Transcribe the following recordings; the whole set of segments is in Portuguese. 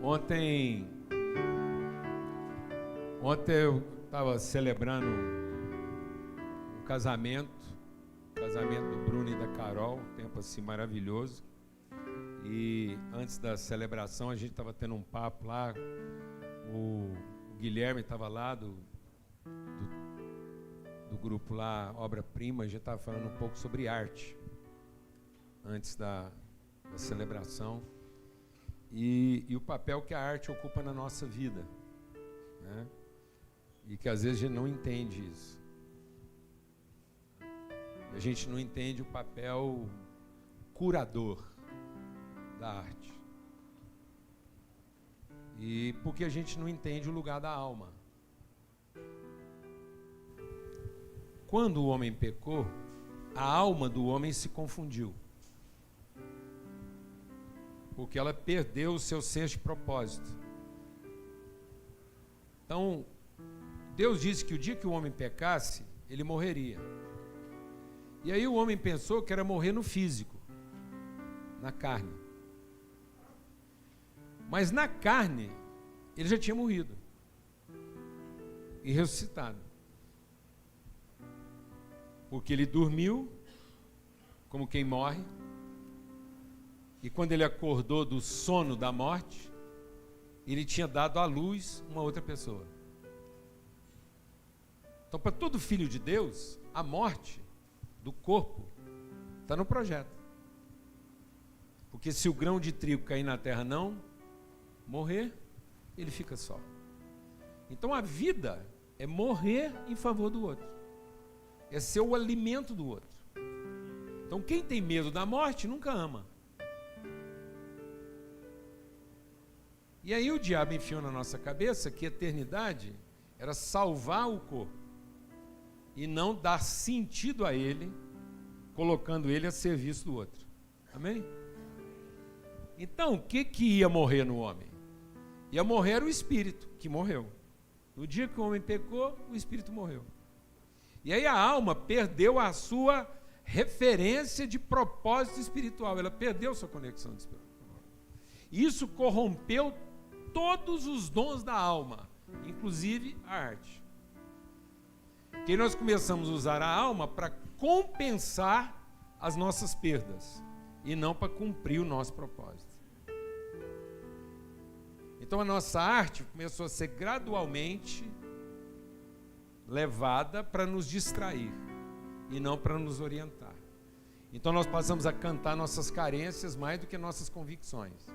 Ontem eu estava celebrando um casamento do Bruno e da Carol, um tempo assim maravilhoso. E antes da celebração a gente estava tendo um papo lá, o Guilherme estava lá do grupo lá, Obra Prima, a gente estava falando um pouco sobre arte, antes da celebração. E o papel que a arte ocupa na nossa vida, né? E que às vezes a gente não entende isso. A gente não entende o papel curador da arte. E porque a gente não entende o lugar da alma. Quando o homem pecou, a alma do homem se confundiu. Porque ela perdeu o seu senso de propósito. Então, Deus disse que o dia que o homem pecasse, ele morreria. E aí o homem pensou que era morrer no físico, na carne. Mas na carne, ele já tinha morrido e ressuscitado. Porque ele dormiu, como quem morre, e quando ele acordou do sono da morte, ele tinha dado à luz uma outra pessoa. Então, para todo filho de Deus, a morte do corpo está no projeto. Porque se o grão de trigo cair na terra não morrer, ele fica só. Então a vida é morrer em favor do outro. É ser o alimento do outro. Então quem tem medo da morte nunca ama. E aí o diabo enfiou na nossa cabeça que a eternidade era salvar o corpo e não dar sentido a ele, colocando ele a serviço do outro. Amém? Então, o que ia morrer no homem? Ia morrer o espírito, que morreu. No dia que o homem pecou, o espírito morreu. E aí a alma perdeu a sua referência de propósito espiritual. Ela perdeu sua conexão espiritual. Isso corrompeu todos os dons da alma, inclusive a arte. Que nós começamos a usar a alma para compensar as nossas perdas e não para cumprir o nosso propósito. Então a nossa arte começou a ser gradualmente levada para nos distrair e não para nos orientar. Então nós passamos a cantar nossas carências mais do que nossas convicções.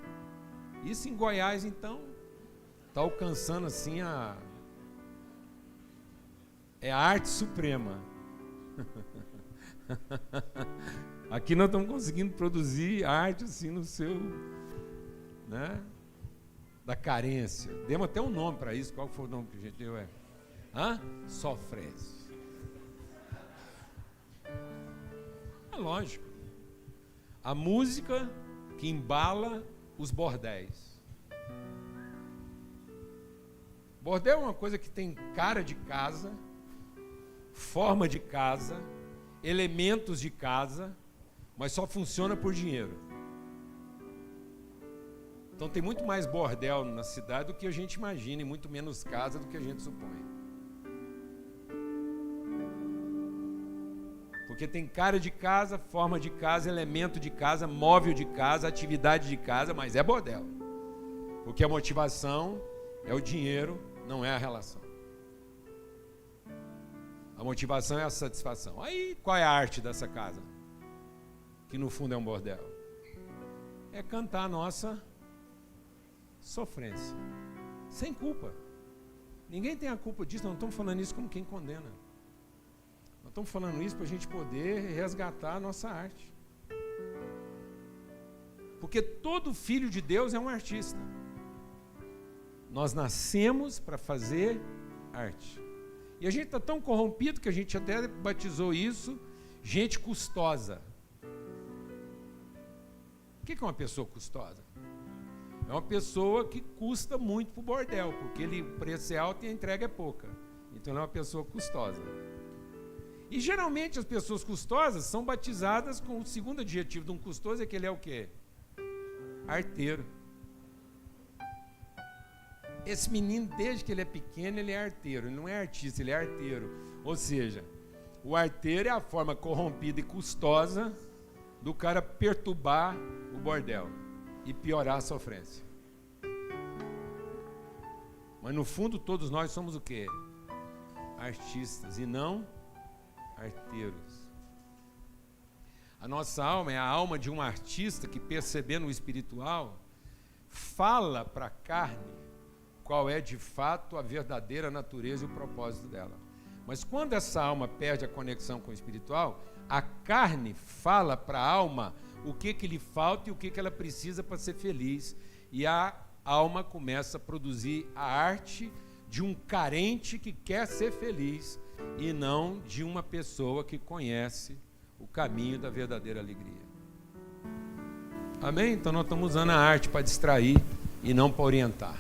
Isso em Goiás, então, está alcançando assim a arte suprema. Aqui nós estamos conseguindo produzir arte assim no seu, né, da carência. Demos até um nome para isso. Qual foi o nome que a gente deu? Sofrência. É lógico. A música que embala os bordéis. Bordel é uma coisa que tem cara de casa, forma de casa, elementos de casa, mas só funciona por dinheiro. Então tem muito mais bordel na cidade do que a gente imagina, e muito menos casa do que a gente supõe. Porque tem cara de casa, forma de casa, elemento de casa, móvel de casa, atividade de casa, mas é bordel. Porque a motivação é o dinheiro, não é a relação. A motivação é a satisfação. Aí qual é a arte dessa casa? Que no fundo é um bordel. É cantar a nossa sofrência, sem culpa. Ninguém tem a culpa disso. Não estamos falando isso como quem condena. Nós estamos falando isso para a gente poder resgatar a nossa arte. Porque todo filho de Deus é um artista. Nós nascemos para fazer arte. E a gente está tão corrompido que a gente até batizou isso, gente custosa. O que é uma pessoa custosa? É uma pessoa que custa muito para o bordel, porque o preço é alto e a entrega é pouca. Então ela é uma pessoa custosa. E geralmente as pessoas custosas são batizadas com o segundo adjetivo de um custoso, é que ele é o quê? Arteiro. esse menino, desde que ele é pequeno, ele é arteiro. Ele não é artista, ele é arteiro. Ou seja, o arteiro é a forma corrompida e custosa do cara perturbar o bordel e piorar a sofrência. Mas no fundo todos nós somos o quê? Artistas e não arteiros. A nossa alma é a alma de um artista que, percebendo o espiritual, fala para a carne qual é de fato a verdadeira natureza e o propósito dela. Mas quando essa alma perde a conexão com o espiritual, a carne fala para a alma o que lhe falta e o que ela precisa para ser feliz. E a alma começa a produzir a arte de um carente que quer ser feliz e não de uma pessoa que conhece o caminho da verdadeira alegria. Amém? Então nós estamos usando a arte para distrair e não para orientar.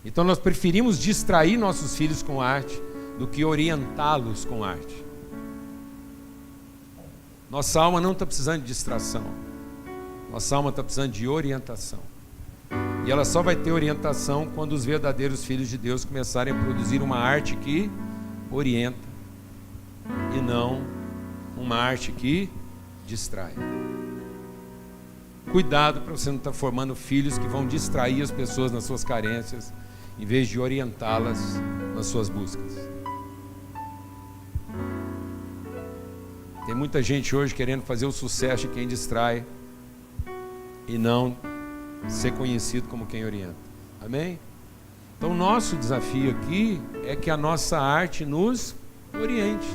Então nós preferimos distrair nossos filhos com arte do que orientá-los com arte. Nossa alma não está precisando de distração. Nossa alma está precisando de orientação. E ela só vai ter orientação quando os verdadeiros filhos de Deus começarem a produzir uma arte que orienta e não uma arte que distrai. Cuidado para você não estar formando filhos que vão distrair as pessoas nas suas carências em vez de orientá-las nas suas buscas. Tem muita gente hoje querendo fazer o sucesso de quem distrai e não ser conhecido como quem orienta. Amém? Então o nosso desafio aqui é que a nossa arte nos oriente.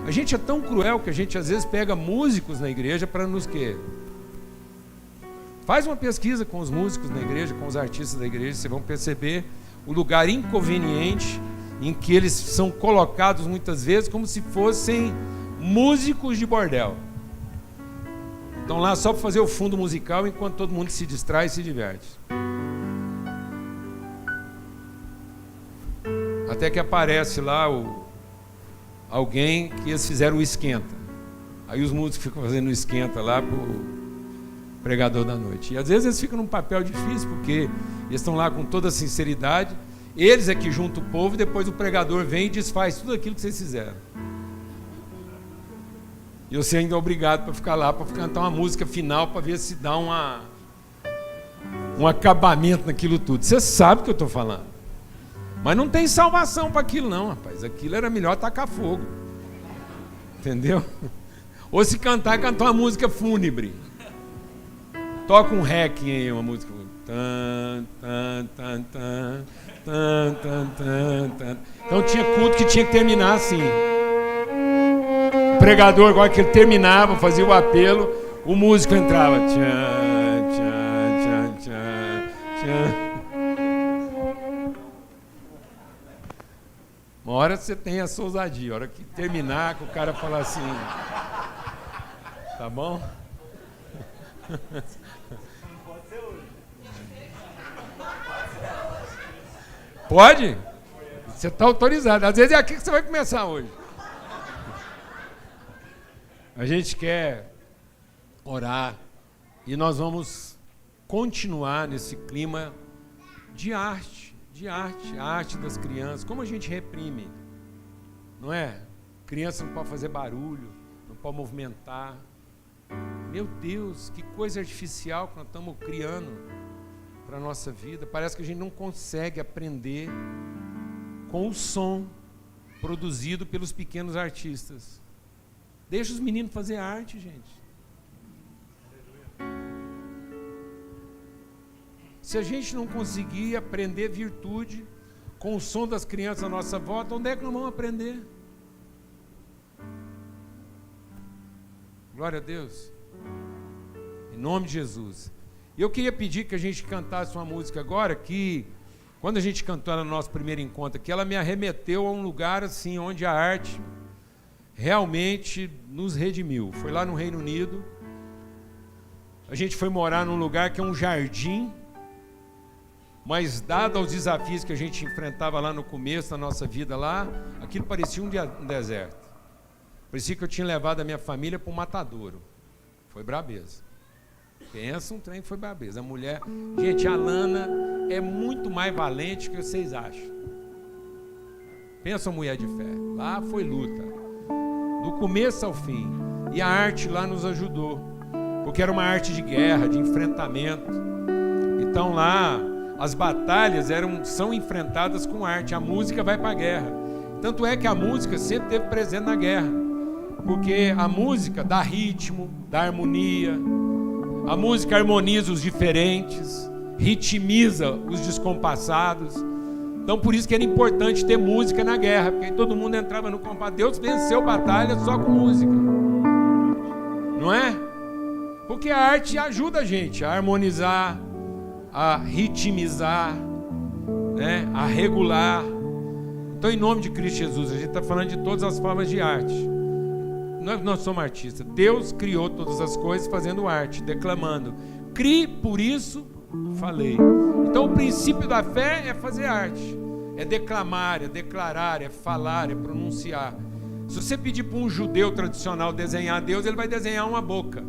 A gente é tão cruel que a gente às vezes pega músicos na igreja para nos quê? Faz uma pesquisa com os músicos na igreja, com os artistas da igreja, vocês vão perceber o lugar inconveniente em que eles são colocados muitas vezes como se fossem músicos de bordel. Estão lá só para fazer o fundo musical enquanto todo mundo se distrai e se diverte. Até que aparece lá alguém que eles fizeram o esquenta. Aí os músicos ficam fazendo o esquenta lá pro pregador da noite. E às vezes eles ficam num papel difícil, porque eles estão lá com toda a sinceridade, eles é que juntam o povo, e depois o pregador vem e desfaz tudo aquilo que vocês fizeram. E você ainda é obrigado para ficar lá, para cantar uma música final, para ver se dá um acabamento naquilo tudo. Você sabe o que eu estou falando. Mas não tem salvação para aquilo não, rapaz. Aquilo era melhor tacar fogo. Entendeu? Ou se cantar uma música fúnebre. Toca um requiem aí, uma música. Então tinha culto que tinha que terminar assim. O pregador, agora que ele terminava, fazia o apelo, o músico entrava. Uma hora você tem essa ousadia, a hora que terminar, que o cara falar assim, tá bom? Pode? Você está autorizado. Às vezes é aqui que você vai começar hoje. A gente quer orar e nós vamos continuar nesse clima de arte, a arte das crianças. Como a gente reprime, não é? Criança não pode fazer barulho, não pode movimentar. Meu Deus, que coisa artificial que nós estamos criando para a nossa vida. Parece que a gente não consegue aprender com o som produzido pelos pequenos artistas. Deixa os meninos fazer arte, gente. Se a gente não conseguir aprender virtude com o som das crianças à nossa volta, onde é que nós vamos aprender? Glória a Deus. Em nome de Jesus. E eu queria pedir que a gente cantasse uma música agora que, quando a gente cantou no nosso primeiro encontro aqui, ela me arremeteu a um lugar assim, onde a arte realmente nos redimiu. Foi lá no Reino Unido. A gente foi morar num lugar que é um jardim, mas dado aos desafios que a gente enfrentava lá no começo da nossa vida lá, aquilo parecia um deserto. Parecia que eu tinha levado a minha família para um matadouro. Foi brabeza. Pensa, um trem que foi brabeza. A mulher... Gente, a Lana é muito mais valente do que vocês acham. Pensa uma mulher de fé. Lá foi luta. Do começo ao fim. E a arte lá nos ajudou. Porque era uma arte de guerra, de enfrentamento. Então lá, as batalhas são enfrentadas com arte. A música vai para a guerra. Tanto é que a música sempre esteve presente na guerra. Porque a música dá ritmo, dá harmonia. A música harmoniza os diferentes, ritmiza os descompassados. Então por isso que era importante ter música na guerra, porque aí todo mundo entrava no compasso. Deus venceu batalha só com música, não é? Porque a arte ajuda a gente a harmonizar, a ritmizar, né? A regular. Então, em nome de Cristo Jesus, a gente está falando de todas as formas de arte. Nós somos artistas. Deus criou todas as coisas fazendo arte, declamando. Crie, por isso falei. Então o princípio da fé é fazer arte. É declamar, é declarar, é falar, é pronunciar. Se você pedir para um judeu tradicional desenhar Deus, ele vai desenhar uma boca.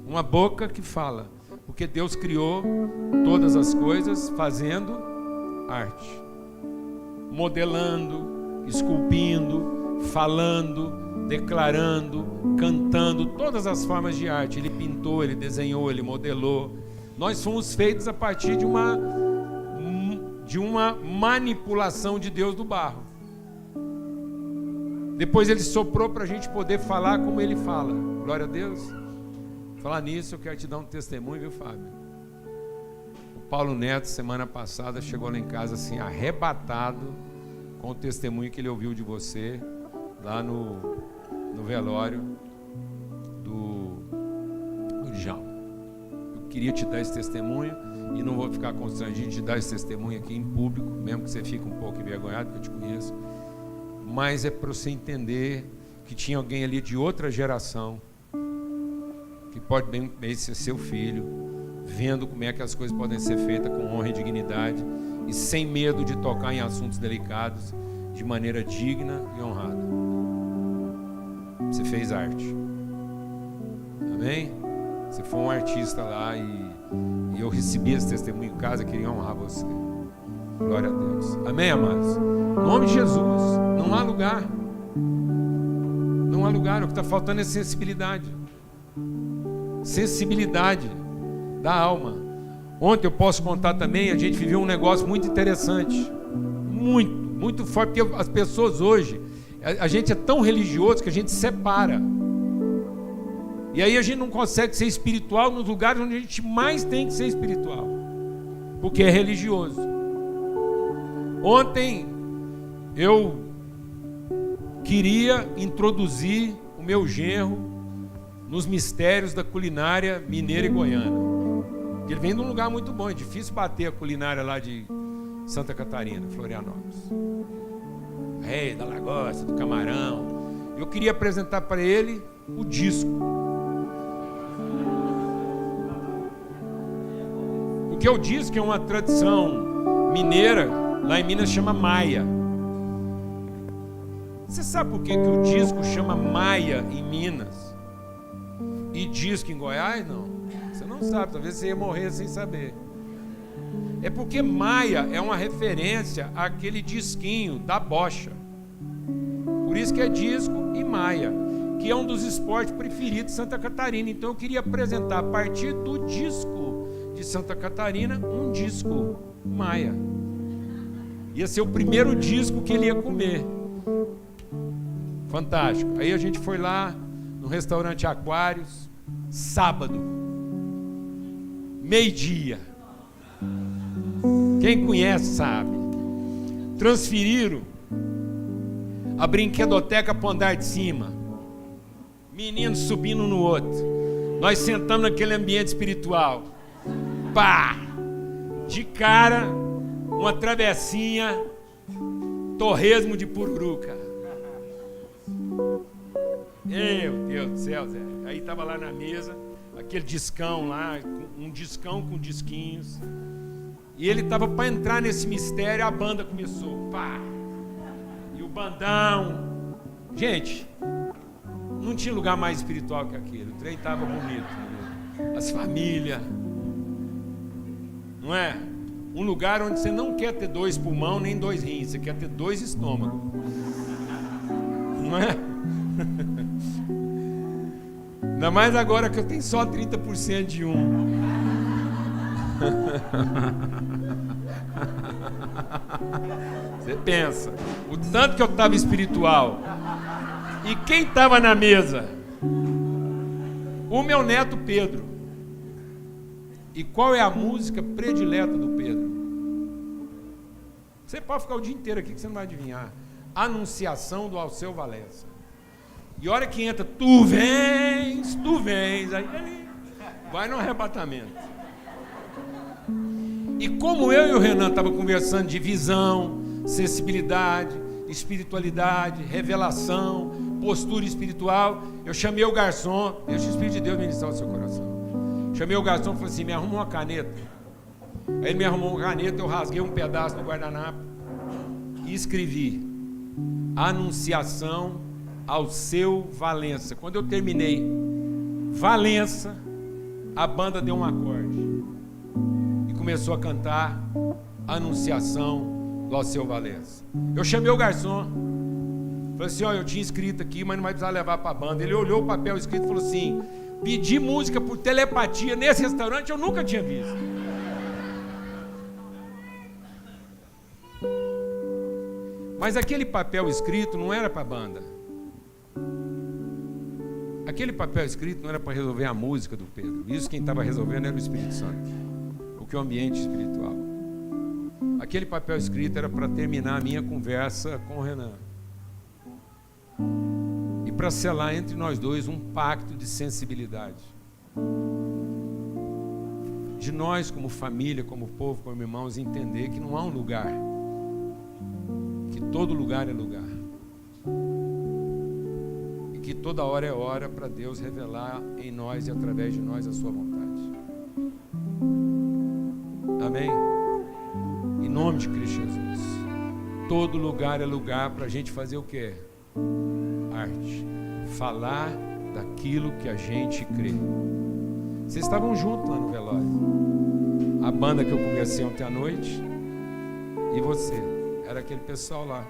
Uma boca que fala. Porque Deus criou todas as coisas fazendo arte. Modelando, esculpindo, falando, declarando, cantando, todas as formas de arte. Ele pintou, ele desenhou, ele modelou. Nós fomos feitos a partir de uma manipulação de Deus do barro. Depois ele soprou para a gente poder falar como ele fala. Glória a Deus. Falar nisso, eu quero te dar um testemunho, viu, Fábio? O Paulo Neto, semana passada, chegou lá em casa assim, arrebatado com o testemunho que ele ouviu de você lá no velório do Djalma. Eu queria te dar esse testemunho e não vou ficar constrangido de dar esse testemunho aqui em público, mesmo que você fique um pouco envergonhado, porque eu te conheço, mas é para você entender que tinha alguém ali de outra geração que pode bem ser seu filho, vendo como é que as coisas podem ser feitas com honra e dignidade e sem medo de tocar em assuntos delicados de maneira digna e honrada. Você fez arte. Amém? Você foi um artista lá e eu recebi esse testemunho em casa, queria honrar você. Glória a Deus. Amém, amados? Em nome de Jesus. Não há lugar. Não há lugar. O que está faltando é sensibilidade. Sensibilidade da alma. Ontem eu posso contar também, a gente viveu um negócio muito interessante. Muito forte, porque as pessoas hoje, a gente é tão religioso que a gente separa. E aí a gente não consegue ser espiritual nos lugares onde a gente mais tem que ser espiritual, porque é religioso. Ontem eu queria introduzir o meu genro nos mistérios da culinária mineira e goiana. Ele vem de um lugar muito bom, é difícil bater a culinária lá de Santa Catarina, Florianópolis. Rei da lagosta, do camarão. Eu queria apresentar para ele o disco. Porque o disco é uma tradição mineira, lá em Minas chama maia. Você sabe por que o disco chama maia em Minas e disco em Goiás? Não. Você não sabe, talvez você ia morrer sem saber. É porque maia é uma referência àquele disquinho da bocha. Por isso que é disco e maia, que é um dos esportes preferidos de Santa Catarina. Então eu queria apresentar a partir do disco de Santa Catarina um disco maia. Ia ser o primeiro disco que ele ia comer. Fantástico. Aí a gente foi lá no restaurante Aquários, sábado, meio-dia. Quem conhece sabe. Transferiram a brinquedoteca para o andar de cima. Meninos subindo no outro. Nós sentamos naquele ambiente espiritual. Pá! De cara, uma travessinha, torresmo de pururuca. Meu Deus do céu, Zé. Aí estava lá na mesa, aquele discão lá, um discão com disquinhos. E ele estava para entrar nesse mistério, a banda começou. Pá! E o bandão. Gente, não tinha lugar mais espiritual que aquele. O trem estava bonito. as famílias. Não é? Um lugar onde você não quer ter 2 pulmões nem 2 rins, você quer ter 2 estômagos. Não é? Ainda mais agora que eu tenho só 30% de um. Você pensa, o tanto que eu estava espiritual. E quem estava na mesa? O meu neto Pedro. E qual é a música predileta do Pedro? Você pode ficar o dia inteiro aqui que você não vai adivinhar. Anunciação do Alceu Valença. E a hora que entra, tu vens, aí ele vai no arrebatamento. E como eu e o Renan estavam conversando de visão, sensibilidade, espiritualidade, revelação, postura espiritual, eu chamei o garçom, deixa o Espírito de Deus ministrar o seu coração. Chamei o garçom e falei assim, me arruma uma caneta. Aí ele me arrumou uma caneta, eu rasguei um pedaço do guardanapo e escrevi Anunciação Alceu Valença. Quando eu terminei Valença, a banda deu um acorde e começou a cantar Anunciação do Alceu Valença. Eu chamei o garçom, falei assim, ó, eu tinha escrito aqui, mas não vai precisar levar para a banda. Ele olhou o papel escrito e falou assim, pedir música por telepatia nesse restaurante eu nunca tinha visto. Mas aquele papel escrito não era para a banda. Aquele papel escrito não era para resolver a música do Pedro. Isso quem estava resolvendo era o Espírito Santo, o que é o ambiente espiritual. Aquele papel escrito era para terminar a minha conversa com o Renan. E para selar entre nós dois um pacto de sensibilidade. De nós como família, como povo, como irmãos, entender que não há um lugar. Que todo lugar é lugar. E que toda hora é hora para Deus revelar em nós e através de nós a sua vontade. Amém? Em nome de Cristo Jesus. Todo lugar é lugar para a gente fazer o quê? Arte. Falar daquilo que a gente crê. Vocês estavam juntos lá no velório. A banda que eu conversei ontem à noite e você. Era aquele pessoal lá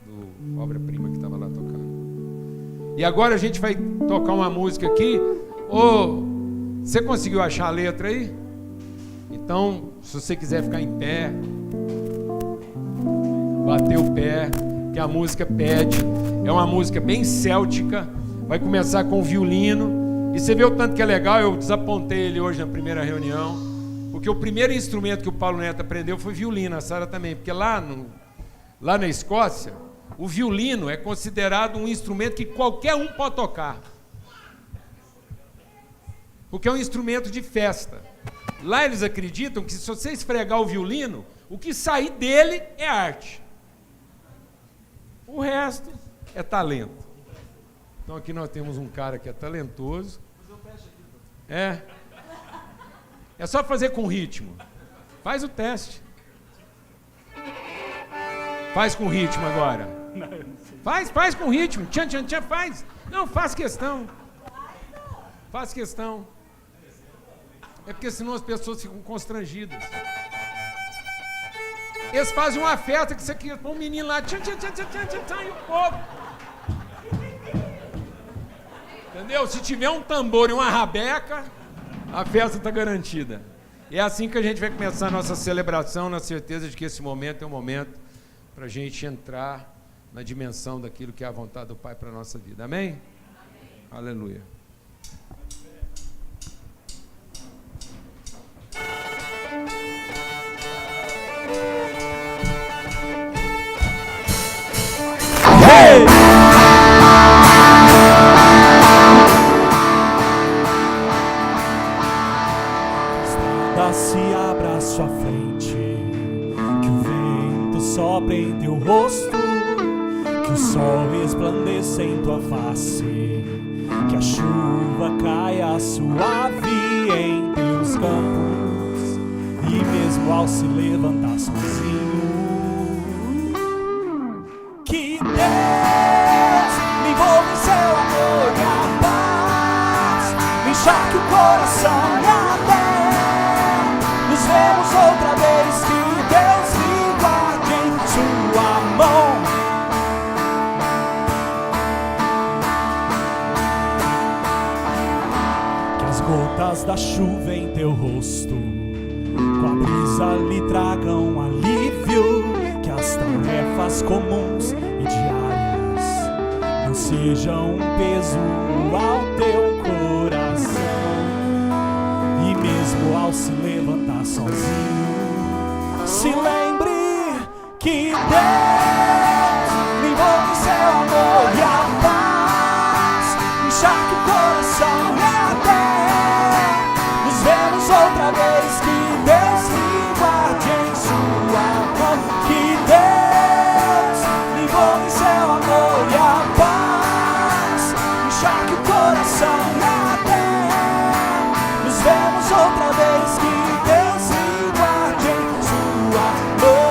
do Obra-Prima que estava lá tocando. E agora a gente vai tocar uma música aqui. Você conseguiu achar a letra aí? Então, se você quiser ficar em pé, bater o pé, que a música pede. É uma música bem céltica. Vai começar com o violino. E você vê o tanto que é legal. Eu desapontei ele hoje na primeira reunião, porque o primeiro instrumento que o Paulo Neto aprendeu foi violino, a Sara também. Porque lá na Escócia, o violino é considerado um instrumento que qualquer um pode tocar. Porque é um instrumento de festa. Lá eles acreditam que se você esfregar o violino, o que sair dele é arte. O resto é talento. Então aqui nós temos um cara que é talentoso. É só fazer com ritmo. Faz o teste. Faz com ritmo agora. Faz com ritmo. Tchan, tchan, tchan, faz. Não, faz questão. Faz questão. É porque senão as pessoas ficam constrangidas. Eles fazem uma festa que você quer um menino lá, tchan, tchan, tchan, tchan, tchan, tchan, e o povo. Entendeu? Se tiver um tambor e uma rabeca, a festa está garantida. E é assim que a gente vai começar a nossa celebração, na certeza de que esse momento é um momento para a gente entrar na dimensão daquilo que é a vontade do Pai para a nossa vida. Amém? Amém. Aleluia. Estrada se abra à sua frente, que o vento sopre em teu rosto, que o sol resplandeça em tua face, que a chuva caia suave em teus campos, e mesmo ao se levantar sozinho, que Deus me envolva em seu amor e a paz me já que o coração é até. Nos vemos outra vez, que Deus me guarde em sua mão. Que as gotas da chuva em teu rosto com a brisa lhe tragam alívio, que as tarefas comuns e diárias não sejam um peso ao teu coração. E mesmo ao se levantar sozinho, se lembre que Deus me envolve em seu amor e a paz encharque o coração e até nos vemos outra vez, que Deus me guarde em sua mão, que Deus me envolve em seu amor e a paz encharque o coração e até nos vemos outra vez, que Deus me guarde em sua mão.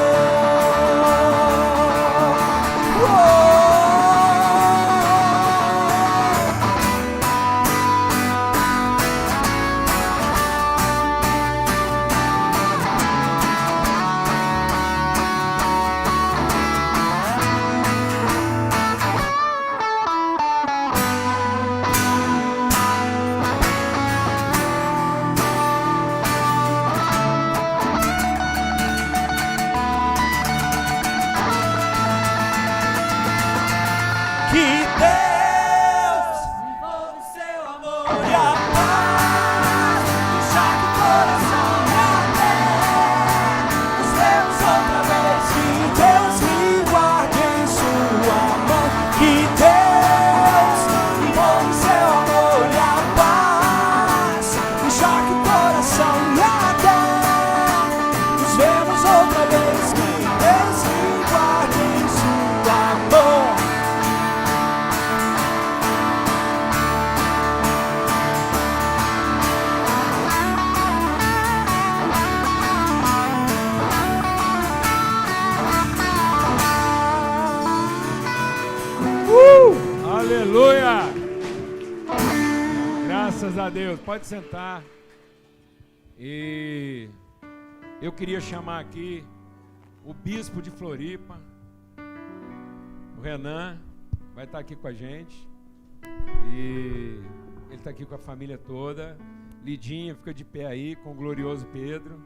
Que Deus envolve seu amor e a paz encharque o coração e até nos vemos outra vez, que Deus me guarde em sua mão, que Deus envolve seu amor e a paz encharque o coração e até nos vemos outra vez, que Deus me guarde em sua mão. Aleluia! Graças a Deus. Pode sentar. E eu queria chamar aqui o bispo de Floripa, o Renan, vai estar aqui com a gente. E ele está aqui com a família toda. Lidinha, fica de pé aí com o glorioso Pedro.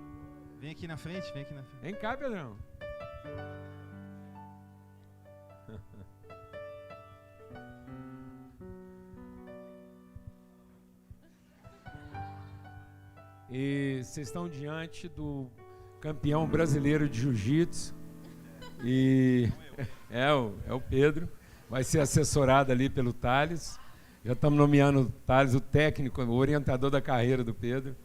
Vem aqui na frente, vem aqui na frente. Vem cá, Pedrão. E vocês estão diante do campeão brasileiro de jiu-jitsu. E é o Pedro. Vai ser assessorado ali pelo Thales. Já estamos nomeando o Thales, o técnico, o orientador da carreira do Pedro.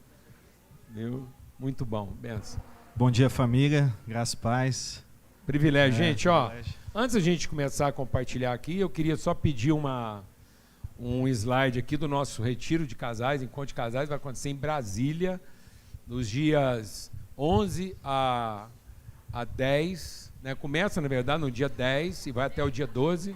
Muito bom, benção. Bom dia, família. Graças e paz. Privilégio. Gente, privilégio. Antes da gente começar a compartilhar aqui, eu queria só pedir um slide aqui do nosso retiro de casais, encontro de casais, vai acontecer em Brasília, nos dias 11 a 10, né? Começa, na verdade, no dia 10 e vai até o dia 12.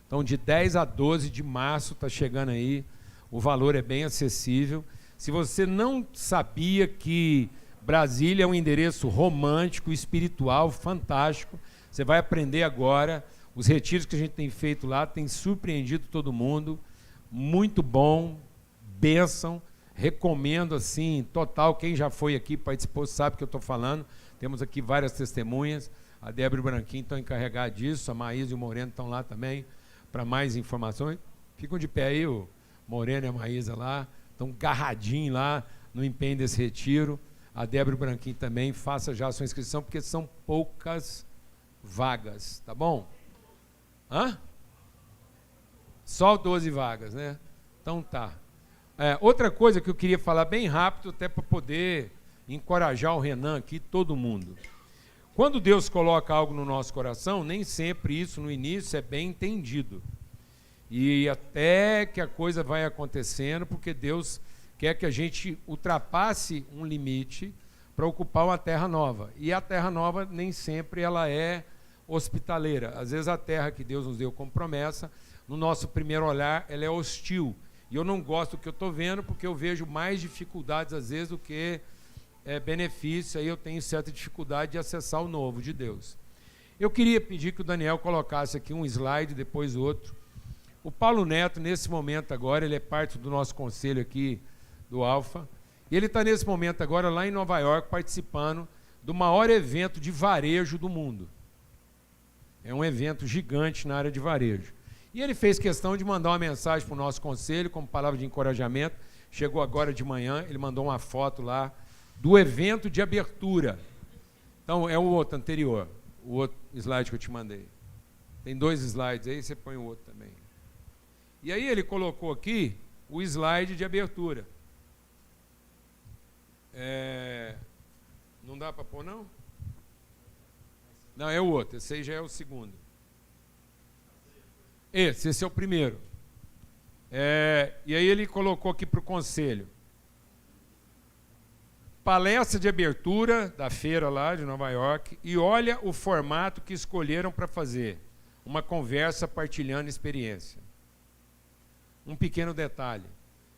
Então, de 10 a 12 de março está chegando aí, o valor é bem acessível. Se você não sabia que Brasília é um endereço romântico, espiritual, fantástico, você vai aprender agora. Os retiros que a gente tem feito lá têm surpreendido todo mundo. Muito bom, bênção, recomendo assim, total, quem já foi aqui, participou, sabe o que eu estou falando, temos aqui várias testemunhas, a Débora e o Branquinho estão encarregados disso, a Maísa e o Moreno estão lá também, para mais informações, ficam de pé aí, o Moreno e a Maísa lá, estão garradinhos lá no empenho desse retiro, a Débora e o Branquinho também, faça já a sua inscrição, porque são poucas vagas, tá bom? Hã? Só 12 vagas, né? Então tá. Outra coisa que eu queria falar bem rápido, até para poder encorajar o Renan aqui, todo mundo. Quando Deus coloca algo no nosso coração, nem sempre isso no início é bem entendido. E até que a coisa vai acontecendo, porque Deus quer que a gente ultrapasse um limite para ocupar uma terra nova. E a terra nova nem sempre ela é hospitaleira. Às vezes a terra que Deus nos deu como promessa, no nosso primeiro olhar, ela é hostil. E eu não gosto do que eu estou vendo, porque eu vejo mais dificuldades, às vezes, do que benefício. Aí eu tenho certa dificuldade de acessar o novo de Deus. Eu queria pedir que o Daniel colocasse aqui um slide, depois outro. O Paulo Neto, nesse momento agora, ele é parte do nosso conselho aqui do Alfa. E ele está nesse momento agora lá em Nova York, participando do maior evento de varejo do mundo. É um evento gigante na área de varejo. E ele fez questão de mandar uma mensagem para o nosso conselho, como palavra de encorajamento. Chegou agora de manhã, ele mandou uma foto lá do evento de abertura. Então, é o outro anterior, o outro slide que eu te mandei. Tem 2 slides aí, você põe o outro também. E aí ele colocou aqui o slide de abertura. Não dá para pôr, não? Não, é o outro, esse aí já é o segundo. Esse é o primeiro. E aí ele colocou aqui para o conselho. Palestra de abertura da feira lá de Nova York, e olha o formato que escolheram para fazer. Uma conversa partilhando experiência. Um pequeno detalhe.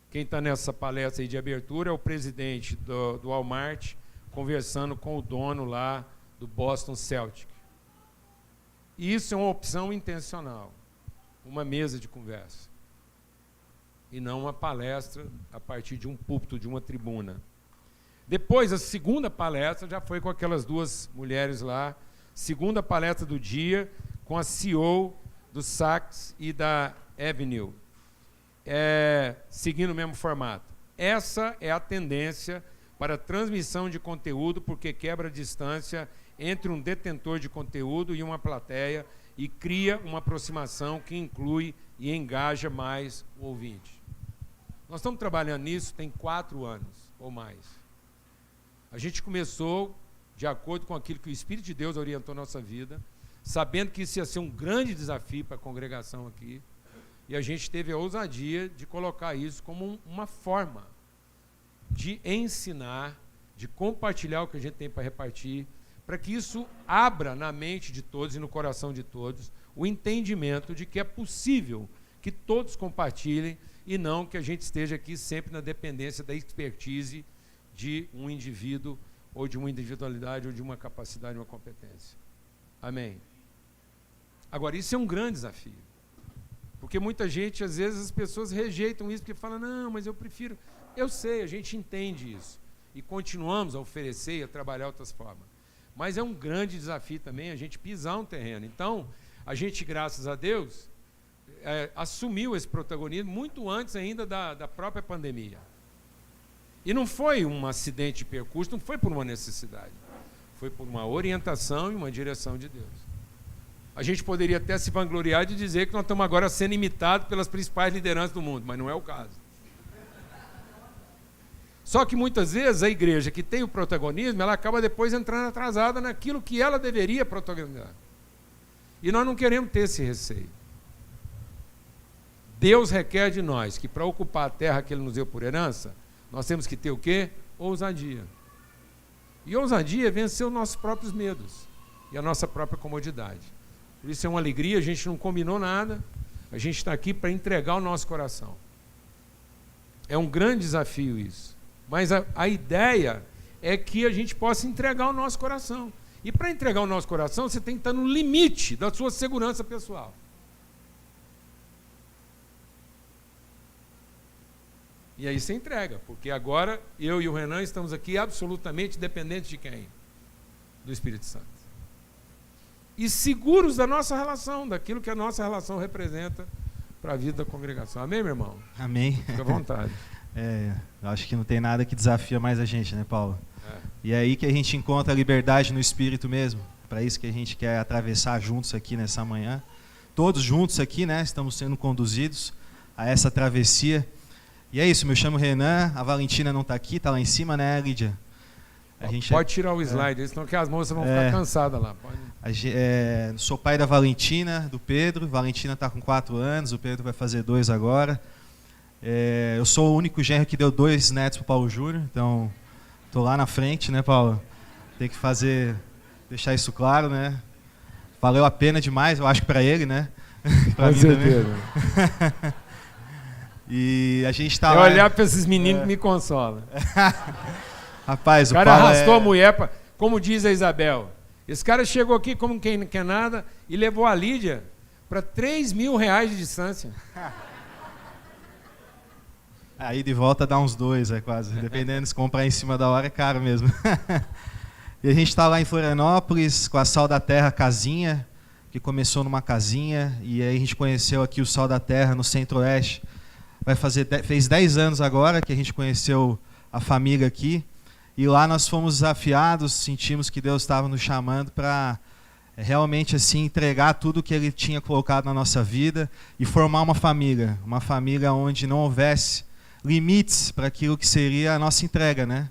Quem está nessa palestra aí de abertura é o presidente do Walmart, conversando com o dono lá do Boston Celtic. E isso é uma opção intencional. Uma mesa de conversa. E não uma palestra a partir de um púlpito, de uma tribuna. Depois, a segunda palestra já foi com aquelas 2 mulheres lá. Segunda palestra do dia, com a CEO do Saks e da Avenue. Seguindo o mesmo formato. Essa é a tendência para a transmissão de conteúdo, porque quebra a distância entre um detentor de conteúdo e uma plateia e cria uma aproximação que inclui e engaja mais o ouvinte. Nós estamos trabalhando nisso tem 4 anos ou mais. A gente começou de acordo com aquilo que o Espírito de Deus orientou a nossa vida, sabendo que isso ia ser um grande desafio para a congregação aqui, e a gente teve a ousadia de colocar isso como uma forma de ensinar, de compartilhar o que a gente tem para repartir, para que isso abra na mente de todos e no coração de todos o entendimento de que é possível que todos compartilhem e não que a gente esteja aqui sempre na dependência da expertise de um indivíduo ou de uma individualidade ou de uma capacidade, uma competência. Amém? Agora, isso é um grande desafio. Porque muita gente, às vezes, as pessoas rejeitam isso, porque falam, não, mas eu prefiro... Eu sei, a gente entende isso. E continuamos a oferecer e a trabalhar outras formas. Mas é um grande desafio também a gente pisar um terreno. Então, a gente, graças a Deus, assumiu esse protagonismo muito antes ainda da própria pandemia. E não foi um acidente de percurso, não foi por uma necessidade. Foi por uma orientação e uma direção de Deus. A gente poderia até se vangloriar de dizer que nós estamos agora sendo imitados pelas principais lideranças do mundo, mas não é o caso. Só que muitas vezes a igreja que tem o protagonismo, ela acaba depois entrando atrasada naquilo que ela deveria protagonizar. E nós não queremos ter esse receio. Deus requer de nós que para ocupar a terra que Ele nos deu por herança, nós temos que ter o quê? Ousadia. E ousadia é vencer os nossos próprios medos e a nossa própria comodidade. Por isso é uma alegria, a gente não combinou nada, a gente está aqui para entregar o nosso coração. É um grande desafio isso. Mas a ideia é que a gente possa entregar o nosso coração. E para entregar o nosso coração, você tem que estar no limite da sua segurança pessoal. E aí você entrega, porque agora eu e o Renan estamos aqui absolutamente dependentes de quem? Do Espírito Santo. E seguros da nossa relação, daquilo que a nossa relação representa para a vida da congregação. Amém, meu irmão? Amém. Fica à vontade. Eu acho que não tem nada que desafia mais a gente, né, Paulo? E é aí que a gente encontra a liberdade no Espírito mesmo. Para isso que a gente quer atravessar juntos aqui nessa manhã. Todos juntos aqui, né? Estamos sendo conduzidos a essa travessia. E é isso, me chamo Renan, a Valentina não está aqui, está lá em cima, né, Lídia? Pode tirar o slide, senão que as moças vão ficar cansadas lá. Sou pai da Valentina, do Pedro. Valentina está com 4 anos, o Pedro vai fazer 2 agora. Eu sou o único genro que deu 2 netos para o Paulo Júnior, então estou lá na frente, né, Paulo? Tem que deixar isso claro, né? Valeu a pena demais, eu acho que para ele, né? Com certeza. E a gente tá É lá... olhar para esses meninos que me consola. Rapaz, O cara Paulo arrastou a mulher, como diz a Isabel. Esse cara chegou aqui como quem não quer nada e levou a Lídia para 3 mil reais de distância. Aí de volta dá uns 2, quase. Dependendo se comprar em cima da hora, é caro mesmo. E a gente está lá em Florianópolis com a Sal da Terra casinha, que começou numa casinha, e aí a gente conheceu aqui o Sal da Terra no Centro-Oeste. Fez 10 anos agora que a gente conheceu a família aqui, e lá nós fomos desafiados, sentimos que Deus estava nos chamando para realmente assim entregar tudo que Ele tinha colocado na nossa vida e formar uma família onde não houvesse limites para aquilo que seria a nossa entrega, né?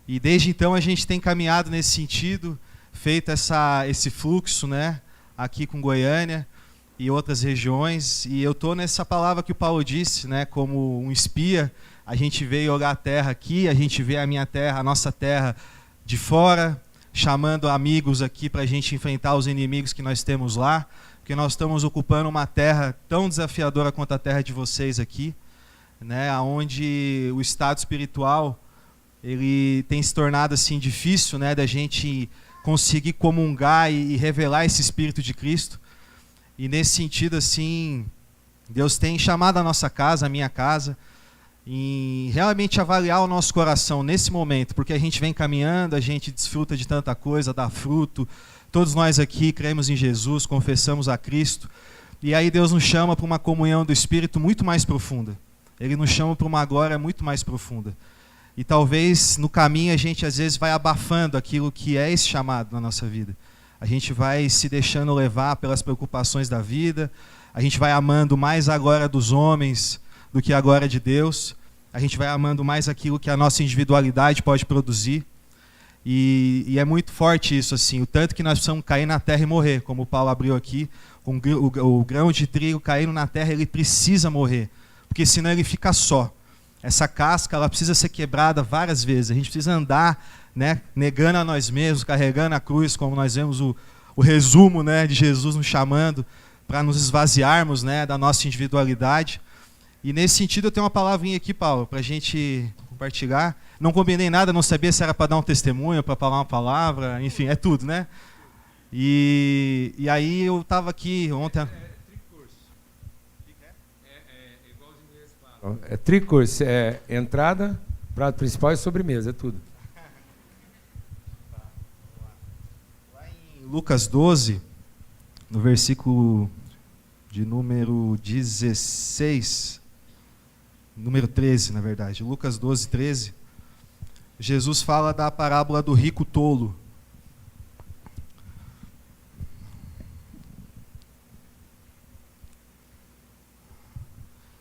E desde então a gente tem caminhado nesse sentido, feito esse fluxo, né, aqui com Goiânia e outras regiões. E eu estou nessa palavra que o Paulo disse, né, como um espia. A gente veio olhar a terra aqui, a gente vê a minha terra, a nossa terra de fora, chamando amigos aqui para a gente enfrentar os inimigos que nós temos lá, porque nós estamos ocupando uma terra tão desafiadora quanto a terra de vocês aqui, né, onde o estado espiritual ele tem se tornado assim difícil, né, da gente conseguir comungar e revelar esse Espírito de Cristo. E nesse sentido assim, Deus tem chamado a nossa casa, a minha casa, em realmente avaliar o nosso coração nesse momento, porque a gente vem caminhando, a gente desfruta de tanta coisa, dá fruto, todos nós aqui cremos em Jesus, confessamos a Cristo, e aí Deus nos chama para uma comunhão do Espírito muito mais profunda. Ele nos chama para uma glória muito mais profunda. E talvez no caminho a gente às vezes vai abafando aquilo que é esse chamado na nossa vida. A gente vai se deixando levar pelas preocupações da vida, a gente vai amando mais a glória dos homens do que a glória de Deus, a gente vai amando mais aquilo que a nossa individualidade pode produzir. E é muito forte isso, assim, o tanto que nós precisamos cair na terra e morrer, como o Paulo abriu aqui, o grão de trigo caindo na terra, ele precisa morrer, porque senão ele fica só. Essa casca, ela precisa ser quebrada várias vezes. A gente precisa andar, né, negando a nós mesmos, carregando a cruz, como nós vemos o resumo, né, de Jesus nos chamando para nos esvaziarmos, né, da nossa individualidade. E nesse sentido eu tenho uma palavrinha aqui, Paulo, para a gente compartilhar. Não combinei nada, não sabia se era para dar um testemunho, para falar uma palavra, enfim, é tudo, né? E aí eu estava aqui ontem... É tricurso, é entrada, prato principal e sobremesa, é tudo. Lá em Lucas 12, no versículo de número 16, número 13, na verdade, Lucas 12, 13, Jesus fala da parábola do rico tolo.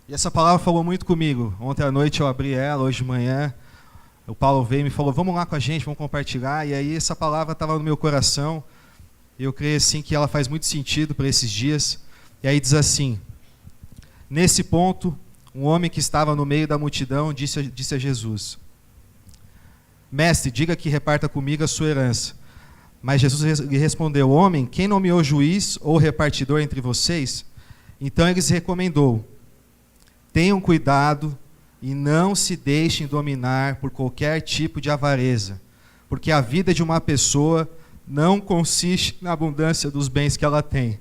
E essa palavra falou muito comigo. Ontem à noite eu abri ela, hoje de manhã o Paulo veio e me falou, vamos lá com a gente, vamos compartilhar. E aí essa palavra estava no meu coração. E eu creio assim que ela faz muito sentido para esses dias. E aí diz assim, nesse ponto, um homem que estava no meio da multidão disse a Jesus, mestre, diga que reparta comigo a sua herança. Mas Jesus lhe respondeu, homem, quem nomeou juiz ou repartidor entre vocês? Então ele lhes recomendou, tenham cuidado e não se deixem dominar por qualquer tipo de avareza, porque a vida de uma pessoa não consiste na abundância dos bens que ela tem.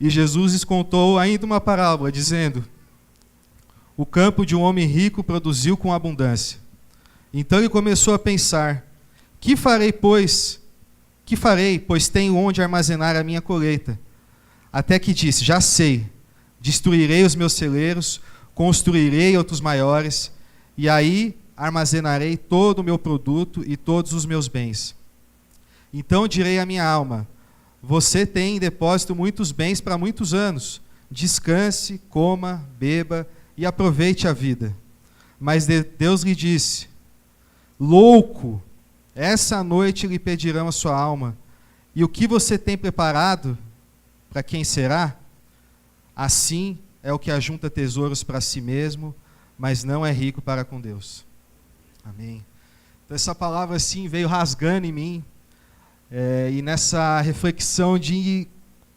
E Jesus lhes contou ainda uma parábola, dizendo, o campo de um homem rico produziu com abundância. Então ele começou a pensar, que farei, pois tenho onde armazenar a minha colheita. Até que disse, já sei, destruirei os meus celeiros, construirei outros maiores, e aí armazenarei todo o meu produto e todos os meus bens. Então direi à minha alma, você tem em depósito muitos bens para muitos anos, descanse, coma, beba e aproveite a vida. Mas Deus lhe disse, louco, essa noite lhe pedirão a sua alma, e o que você tem preparado, para quem será? Assim é o que ajunta tesouros para si mesmo, mas não é rico para com Deus. Amém. Então essa palavra assim veio rasgando em mim, e nessa reflexão de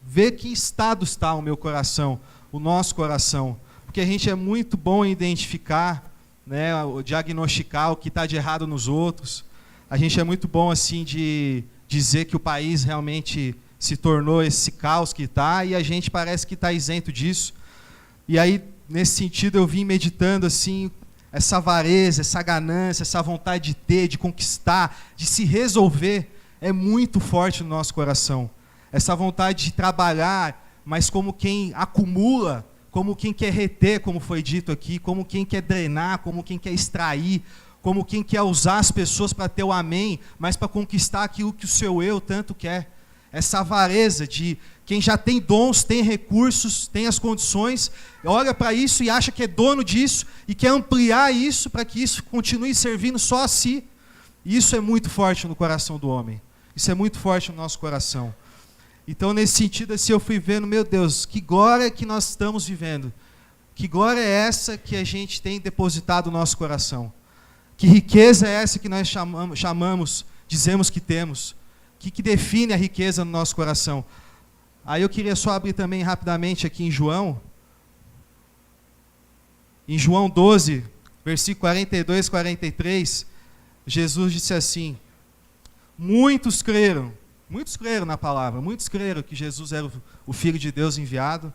ver que estado está o meu coração, o nosso coração, porque a gente é muito bom em identificar, né, diagnosticar o que está de errado nos outros. A gente é muito bom assim de dizer que o país realmente se tornou esse caos que está, e a gente parece que está isento disso. E aí, nesse sentido, eu vim meditando assim, essa avareza, essa ganância, essa vontade de ter, de conquistar, de se resolver, é muito forte no nosso coração. Essa vontade de trabalhar, mas como quem acumula, como quem quer reter, como foi dito aqui, como quem quer drenar, como quem quer extrair, como quem quer usar as pessoas para ter o amém, mas para conquistar aquilo que o seu eu tanto quer. Essa avareza de quem já tem dons, tem recursos, tem as condições, olha para isso e acha que é dono disso e quer ampliar isso para que isso continue servindo só a si. Isso é muito forte no coração do homem. Isso é muito forte no nosso coração. Então, nesse sentido, assim, eu fui vendo, meu Deus, que glória que nós estamos vivendo. Que glória é essa que a gente tem depositado no nosso coração? Que riqueza é essa que nós chamamos, dizemos que temos? O que define a riqueza no nosso coração? Aí eu queria só abrir também rapidamente aqui em João 12, versículo 42 e 43, Jesus disse assim: muitos creram na palavra, muitos creram que Jesus era o Filho de Deus enviado,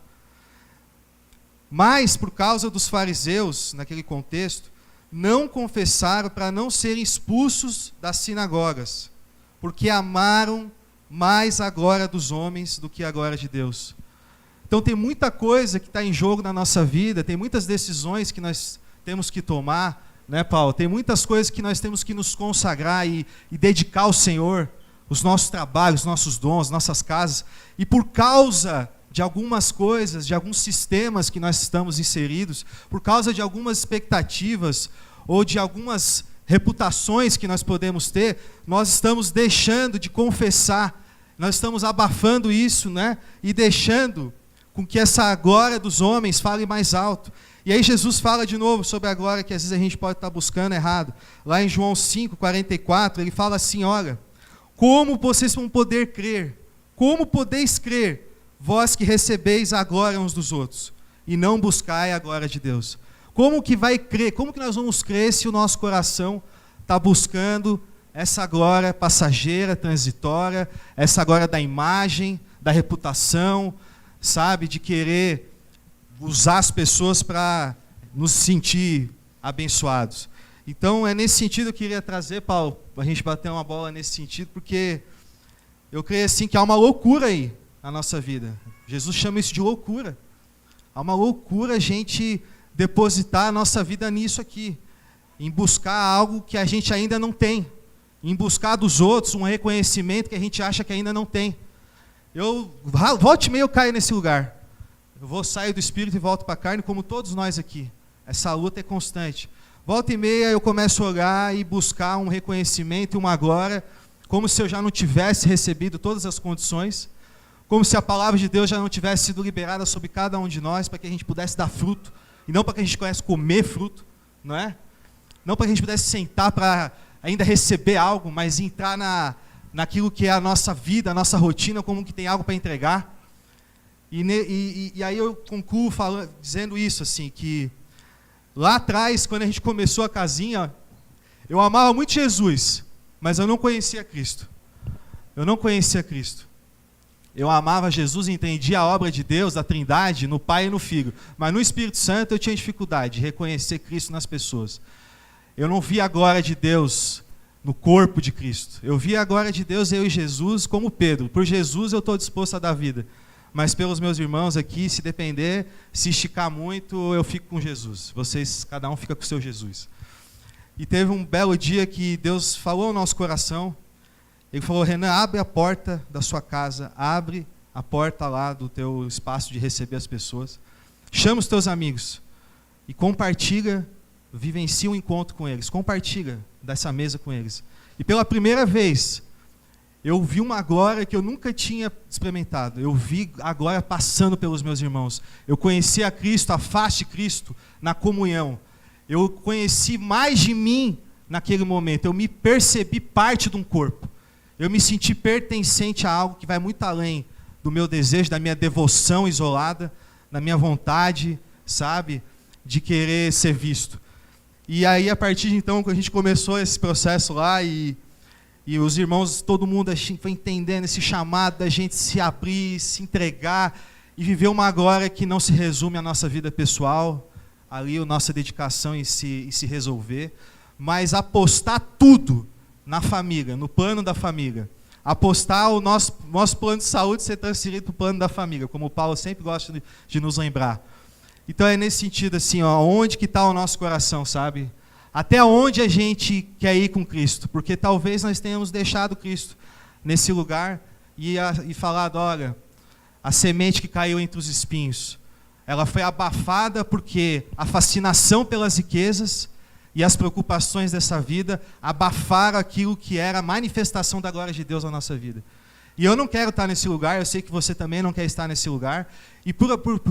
mas por causa dos fariseus, naquele contexto, não confessaram para não serem expulsos das sinagogas, porque amaram mais a glória dos homens do que a glória de Deus. Então tem muita coisa que está em jogo na nossa vida, tem muitas decisões que nós temos que tomar, né, Paulo? Tem muitas coisas que nós temos que nos consagrar e dedicar ao Senhor, os nossos trabalhos, os nossos dons, nossas casas, e por causa de algumas coisas, de alguns sistemas que nós estamos inseridos, por causa de algumas expectativas ou de algumas reputações que nós podemos ter, nós estamos deixando de confessar, nós estamos abafando isso, né? E deixando com que essa glória dos homens fale mais alto. E aí Jesus fala de novo sobre a glória que às vezes a gente pode estar buscando errado. Lá em João 5, 44, ele fala assim, olha, como vocês vão poder crer? Como podeis crer, vós que recebeis a glória uns dos outros, e não buscai a glória de Deus? Como que vai crer? Como que nós vamos crer se o nosso coração está buscando essa glória passageira, transitória, essa glória da imagem, da reputação, sabe, de querer usar as pessoas para nos sentir abençoados? Então, é nesse sentido que eu queria trazer, Paulo, para a gente bater uma bola nesse sentido, porque eu creio assim que há uma loucura aí na nossa vida. Jesus chama isso de loucura. Há uma loucura a gente depositar a nossa vida nisso aqui, em buscar algo que a gente ainda não tem, em buscar dos outros um reconhecimento que a gente acha que ainda não tem. Volta e meia eu caio nesse lugar. Eu saio do espírito e volto para a carne, como todos nós aqui. Essa luta é constante. Volta e meia eu começo a orar e buscar um reconhecimento e uma glória, como se eu já não tivesse recebido todas as condições, como se a palavra de Deus já não tivesse sido liberada sobre cada um de nós, para que a gente pudesse dar fruto, e não para que a gente pudesse comer fruto, não é? Não para que a gente pudesse sentar para ainda receber algo, mas entrar naquilo que é a nossa vida, a nossa rotina, como que tem algo para entregar. E aí eu concluo dizendo isso, assim, que lá atrás, quando a gente começou a casinha, eu amava muito Jesus, mas eu não conhecia Cristo. Eu não conhecia Cristo. Eu amava Jesus e entendia a obra de Deus, da Trindade, no Pai e no Filho. Mas no Espírito Santo eu tinha dificuldade de reconhecer Cristo nas pessoas. Eu não via a glória de Deus no corpo de Cristo. Eu via a glória de Deus, eu e Jesus, como Pedro. Por Jesus eu estou disposto a dar vida. Mas pelos meus irmãos aqui, se depender, se esticar muito, eu fico com Jesus. Vocês, cada um fica com o seu Jesus. E teve um belo dia que Deus falou ao nosso coração. Ele falou, Renan, abre a porta da sua casa, abre a porta lá do teu espaço de receber as pessoas. Chama os teus amigos e compartilha, vivencia um encontro com eles. Compartilha dessa mesa com eles. E pela primeira vez, eu vi uma glória que eu nunca tinha experimentado. Eu vi a glória passando pelos meus irmãos. Eu conheci a Cristo, a face de Cristo, na comunhão. Eu conheci mais de mim naquele momento. Eu me percebi parte de um corpo. Eu me senti pertencente a algo que vai muito além do meu desejo, da minha devoção isolada, da minha vontade, sabe? De querer ser visto. E aí, a partir de então, quando a gente começou esse processo lá, e os irmãos, todo mundo a gente foi entendendo esse chamado da gente se abrir, se entregar e viver uma glória que não se resume à nossa vida pessoal, ali a nossa dedicação em se resolver, mas apostar tudo na família, no plano da família. Apostar o nosso plano de saúde ser transferido para o plano da família, como o Paulo sempre gosta de nos lembrar. Então é nesse sentido assim, ó, onde que está o nosso coração, sabe? Até onde a gente quer ir com Cristo, porque talvez nós tenhamos deixado Cristo nesse lugar e falado, olha, a semente que caiu entre os espinhos, ela foi abafada porque a fascinação pelas riquezas e as preocupações dessa vida abafaram aquilo que era a manifestação da glória de Deus na nossa vida. E eu não quero estar nesse lugar, eu sei que você também não quer estar nesse lugar, e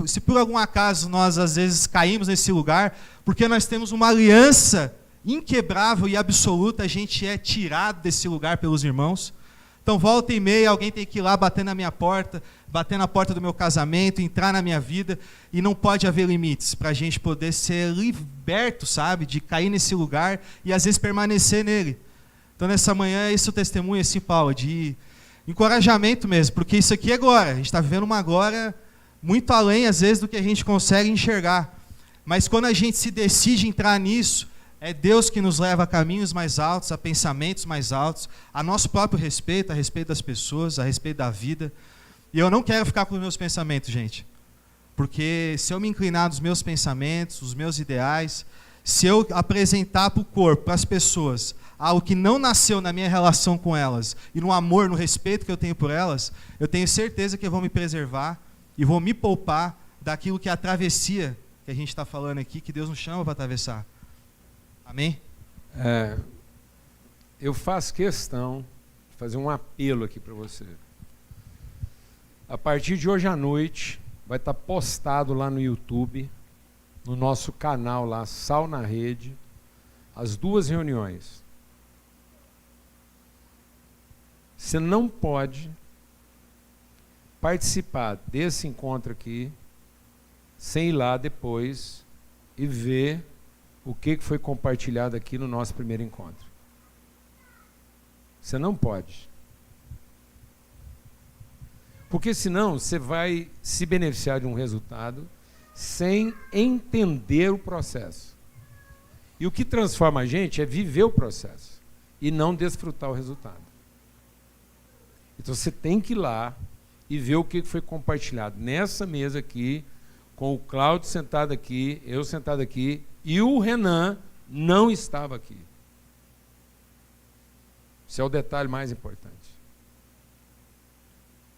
se por algum acaso nós às vezes caímos nesse lugar, porque nós temos uma aliança inquebrável e absoluta, a gente é tirado desse lugar pelos irmãos. Então volta e meia alguém tem que ir lá bater na minha porta, bater na porta do meu casamento, entrar na minha vida, e não pode haver limites para a gente poder ser liberto, sabe, de cair nesse lugar e às vezes permanecer nele. Então nessa manhã esse é o testemunho assim, Paulo, de encorajamento mesmo, porque isso aqui é glória, a gente está vivendo uma glória muito além às vezes do que a gente consegue enxergar, mas quando a gente se decide entrar nisso, é Deus que nos leva a caminhos mais altos, a pensamentos mais altos, a nosso próprio respeito, a respeito das pessoas, a respeito da vida. E eu não quero ficar com os meus pensamentos, gente. Porque se eu me inclinar nos meus pensamentos, os meus ideais, se eu apresentar para o corpo, para as pessoas, algo que não nasceu na minha relação com elas, e no amor, no respeito que eu tenho por elas, eu tenho certeza que eu vou me preservar e vou me poupar daquilo que é a travessia que a gente está falando aqui, que Deus nos chama para atravessar. Amém? Eu faço questão de fazer um apelo aqui para você. A partir de hoje à noite, vai estar postado lá no YouTube, no nosso canal lá, Sal na Rede, as 2 reuniões. Você não pode participar desse encontro aqui sem ir lá depois e ver o que foi compartilhado aqui no nosso primeiro encontro. Você não pode. Porque senão você vai se beneficiar de um resultado sem entender o processo. E o que transforma a gente é viver o processo e não desfrutar o resultado. Então você tem que ir lá e ver o que foi compartilhado nessa mesa aqui, com o Cláudio sentado aqui, eu sentado aqui, e o Renan não estava aqui. Esse é o detalhe mais importante.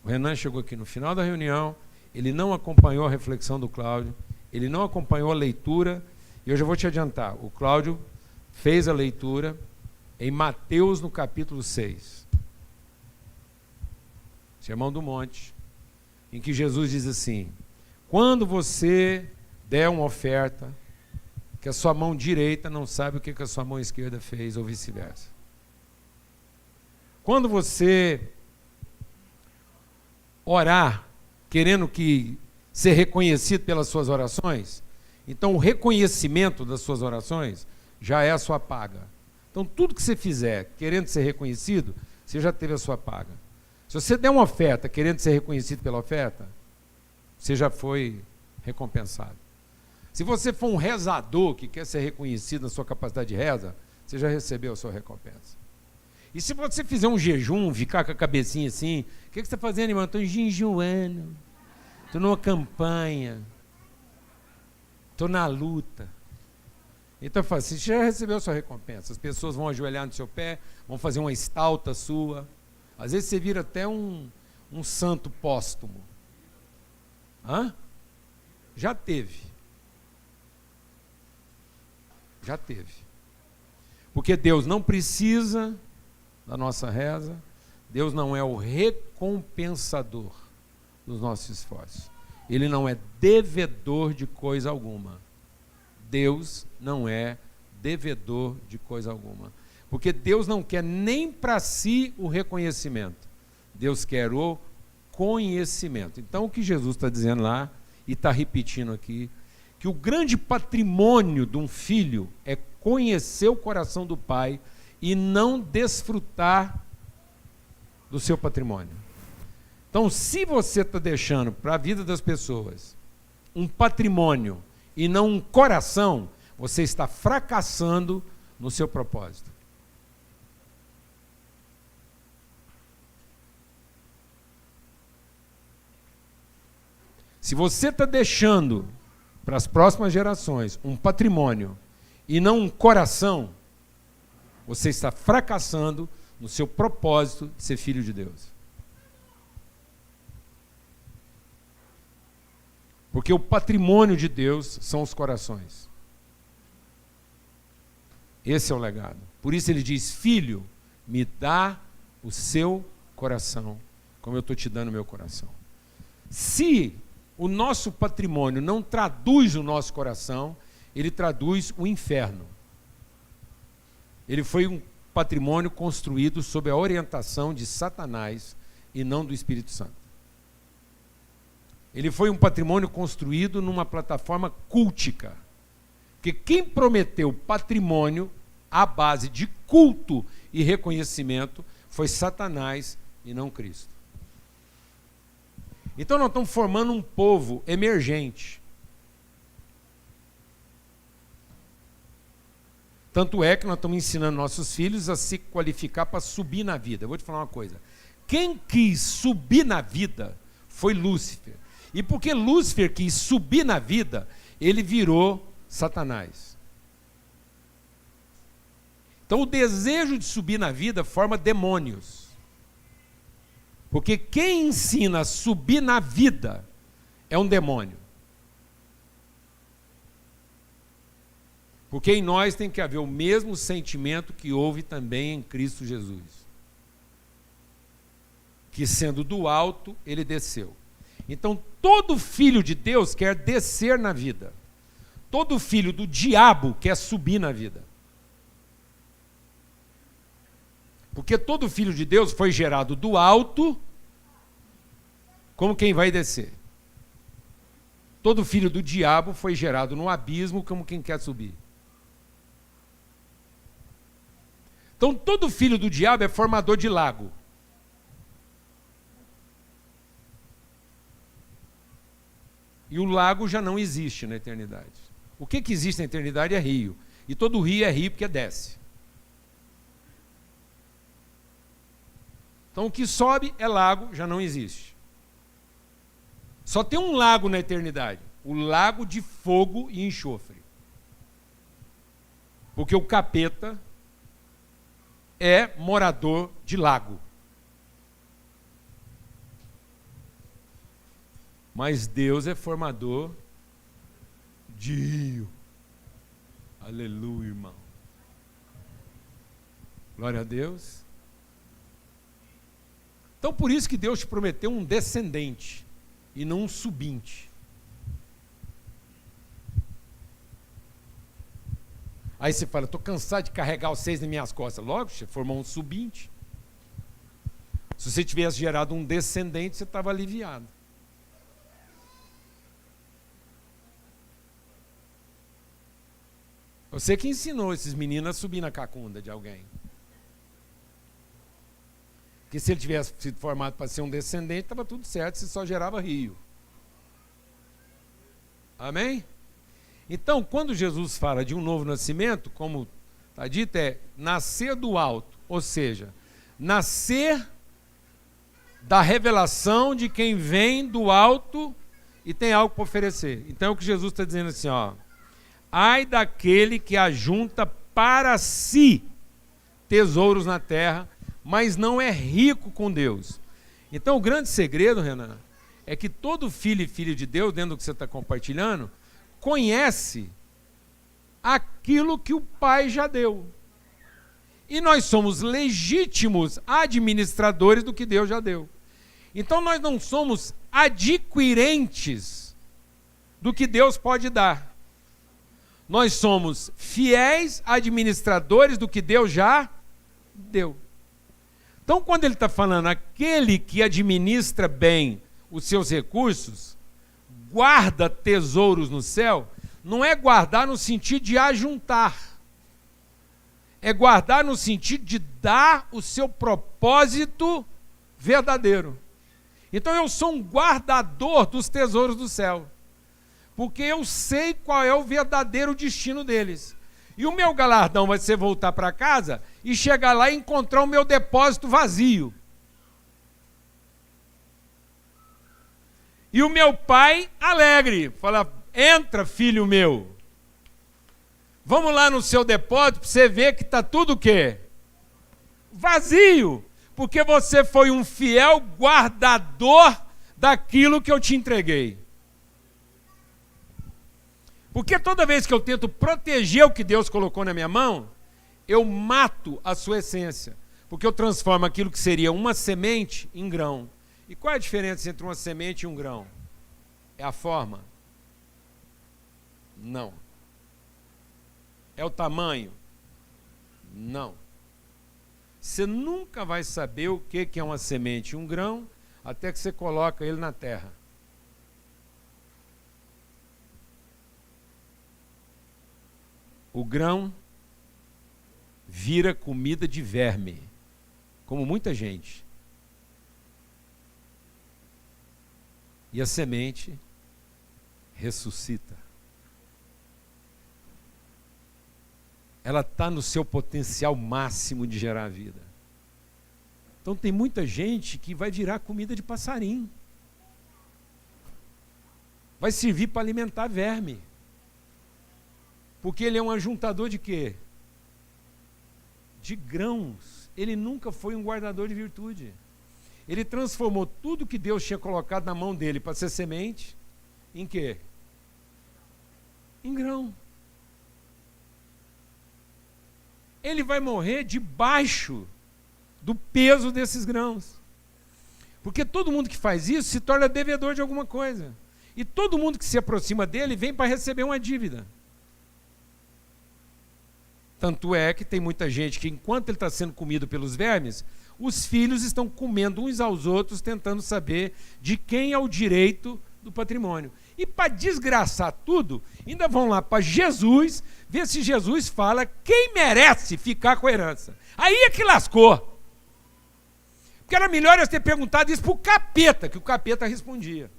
O Renan chegou aqui no final da reunião, ele não acompanhou a reflexão do Cláudio, ele não acompanhou a leitura, e eu já vou te adiantar, o Cláudio fez a leitura em Mateus no capítulo 6. Sermão do Monte, em que Jesus diz assim: quando você der uma oferta, que a sua mão direita não sabe o que a sua mão esquerda fez, ou vice-versa. Quando você orar, querendo ser reconhecido pelas suas orações, então o reconhecimento das suas orações já é a sua paga. Então tudo que você fizer querendo ser reconhecido, você já teve a sua paga. Se você der uma oferta querendo ser reconhecido pela oferta, você já foi recompensado. Se você for um rezador que quer ser reconhecido na sua capacidade de reza, você já recebeu a sua recompensa. E se você fizer um jejum, ficar com a cabecinha assim, o que você está fazendo, irmão? Estou jejuando, estou numa campanha, estou na luta. Então, você já recebeu a sua recompensa. As pessoas vão ajoelhar no seu pé, vão fazer uma estalta sua. Às vezes você vira até um santo póstumo. Já teve. Já teve. Porque Deus não precisa da nossa reza, Deus não é o recompensador dos nossos esforços. Ele não é devedor de coisa alguma. Deus não é devedor de coisa alguma. Porque Deus não quer nem para si o reconhecimento. Deus quer o conhecimento. Então o que Jesus está dizendo lá, e está repetindo aqui, que o grande patrimônio de um filho é conhecer o coração do pai e não desfrutar do seu patrimônio. Então, se você está deixando para a vida das pessoas um patrimônio e não um coração, você está fracassando no seu propósito. Se você está deixando para as próximas gerações um patrimônio e não um coração, você está fracassando no seu propósito de ser filho de Deus. Porque o patrimônio de Deus são os corações. Esse é o legado. Por isso ele diz: filho, me dá o seu coração, como eu estou te dando o meu coração. Se o nosso patrimônio não traduz o nosso coração, ele traduz o inferno. Ele foi um patrimônio construído sob a orientação de Satanás e não do Espírito Santo. Ele foi um patrimônio construído numa plataforma cultica. Porque quem prometeu patrimônio à base de culto e reconhecimento foi Satanás e não Cristo. Então nós estamos formando um povo emergente. Tanto é que nós estamos ensinando nossos filhos a se qualificar para subir na vida. Eu vou te falar uma coisa. Quem quis subir na vida foi Lúcifer. E porque Lúcifer quis subir na vida, ele virou Satanás. Então o desejo de subir na vida forma demônios. Porque quem ensina a subir na vida é um demônio. Porque em nós tem que haver o mesmo sentimento que houve também em Cristo Jesus. Que sendo do alto, ele desceu. Então todo filho de Deus quer descer na vida. Todo filho do diabo quer subir na vida. Porque todo filho de Deus foi gerado do alto, como quem vai descer. Todo filho do diabo foi gerado no abismo, como quem quer subir. Então todo filho do diabo é formador de lago. E o lago já não existe na eternidade. O que existe na eternidade é rio. E todo rio é rio porque desce. Então o que sobe é lago, já não existe. Só tem um lago na eternidade. O lago de fogo e enxofre. Porque o capeta é morador de lago. Mas Deus é formador de rio. Aleluia, irmão. Glória a Deus. Então por isso que Deus te prometeu um descendente e não um subinte. Aí você fala: estou cansado de carregar os 6 nas minhas costas. Logo, você formou um subinte. Se você tivesse gerado um descendente, você estava aliviado. Você que ensinou esses meninos a subir na cacunda de alguém. Porque se ele tivesse sido formado para ser um descendente, estava tudo certo, você só gerava rio. Amém? Então, quando Jesus fala de um novo nascimento, como está dito, é nascer do alto. Ou seja, nascer da revelação de quem vem do alto e tem algo para oferecer. Então é o que Jesus está dizendo assim, ó. Ai daquele que ajunta para si tesouros na terra, mas não é rico com Deus. Então o grande segredo, Renan, é que todo filho e filha de Deus, dentro do que você está compartilhando, conhece aquilo que o Pai já deu. E nós somos legítimos administradores do que Deus já deu. Então nós não somos adquirentes do que Deus pode dar. Nós somos fiéis administradores do que Deus já deu. Então, quando ele está falando aquele que administra bem os seus recursos, guarda tesouros no céu, não é guardar no sentido de ajuntar. É guardar no sentido de dar o seu propósito verdadeiro. Então eu sou um guardador dos tesouros do céu, porque eu sei qual é o verdadeiro destino deles. E o meu galardão vai ser voltar para casa e chegar lá e encontrar o meu depósito vazio. E o meu pai alegre, fala: entra, filho meu. Vamos lá no seu depósito para você ver que está tudo o quê? Vazio. Porque você foi um fiel guardador daquilo que eu te entreguei. Porque toda vez que eu tento proteger o que Deus colocou na minha mão, eu mato a sua essência. Porque eu transformo aquilo que seria uma semente em grão. E qual é a diferença entre uma semente e um grão? É a forma? Não. É o tamanho? Não. Você nunca vai saber o que é uma semente e um grão até que você coloca ele na terra. O grão vira comida de verme, como muita gente. E a semente ressuscita. Ela está no seu potencial máximo de gerar vida. Então tem muita gente que vai virar comida de passarinho. Vai servir para alimentar verme. Porque ele é um ajuntador de quê? De grãos. Ele nunca foi um guardador de virtude. Ele transformou tudo que Deus tinha colocado na mão dele para ser semente, em quê? Em grão. Ele vai morrer debaixo do peso desses grãos. Porque todo mundo que faz isso se torna devedor de alguma coisa. E todo mundo que se aproxima dele vem para receber uma dívida. Tanto é que tem muita gente que, enquanto ele está sendo comido pelos vermes, os filhos estão comendo uns aos outros, tentando saber de quem é o direito do patrimônio. E para desgraçar tudo, ainda vão lá para Jesus, ver se Jesus fala quem merece ficar com a herança. Aí é que lascou. Porque era melhor eu ter perguntado isso para o capeta, que o capeta respondia.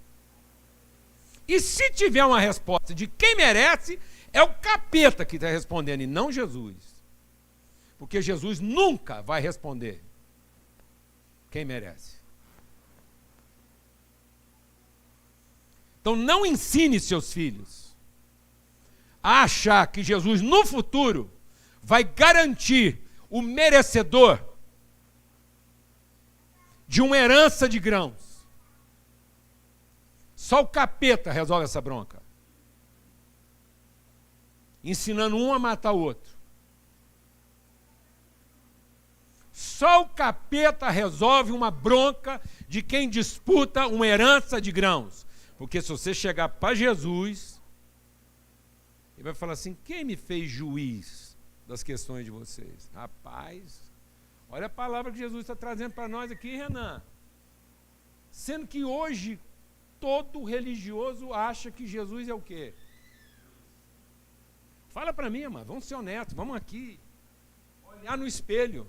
E se tiver uma resposta de quem merece, é o capeta que está respondendo e não Jesus. Porque Jesus nunca vai responder quem merece. Então não ensine seus filhos a achar que Jesus no futuro vai garantir o merecedor de uma herança de grãos. Só o capeta resolve essa bronca. Ensinando um a matar o outro. Só o capeta resolve uma bronca de quem disputa uma herança de grãos. Porque se você chegar para Jesus, ele vai falar assim: quem me fez juiz das questões de vocês? Rapaz, olha a palavra que Jesus está trazendo para nós aqui, Renan. Sendo que hoje todo religioso acha que Jesus é o quê? Fala para mim, mano, vamos ser honestos, vamos aqui olhar no espelho.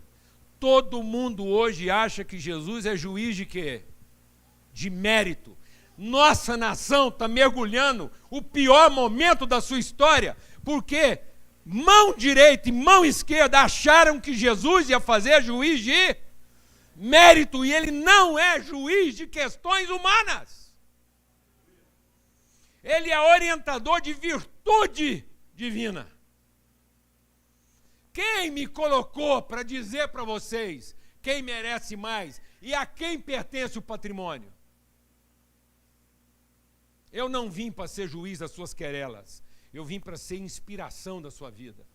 Todo mundo hoje acha que Jesus é juiz de quê? De mérito. Nossa nação está mergulhando o pior momento da sua história, porque mão direita e mão esquerda acharam que Jesus ia fazer juiz de mérito, e ele não é juiz de questões humanas. Ele é orientador de virtude divina. Quem me colocou para dizer para vocês quem merece mais e a quem pertence o patrimônio? Eu não vim para ser juiz das suas querelas. Eu vim para ser inspiração da sua vida.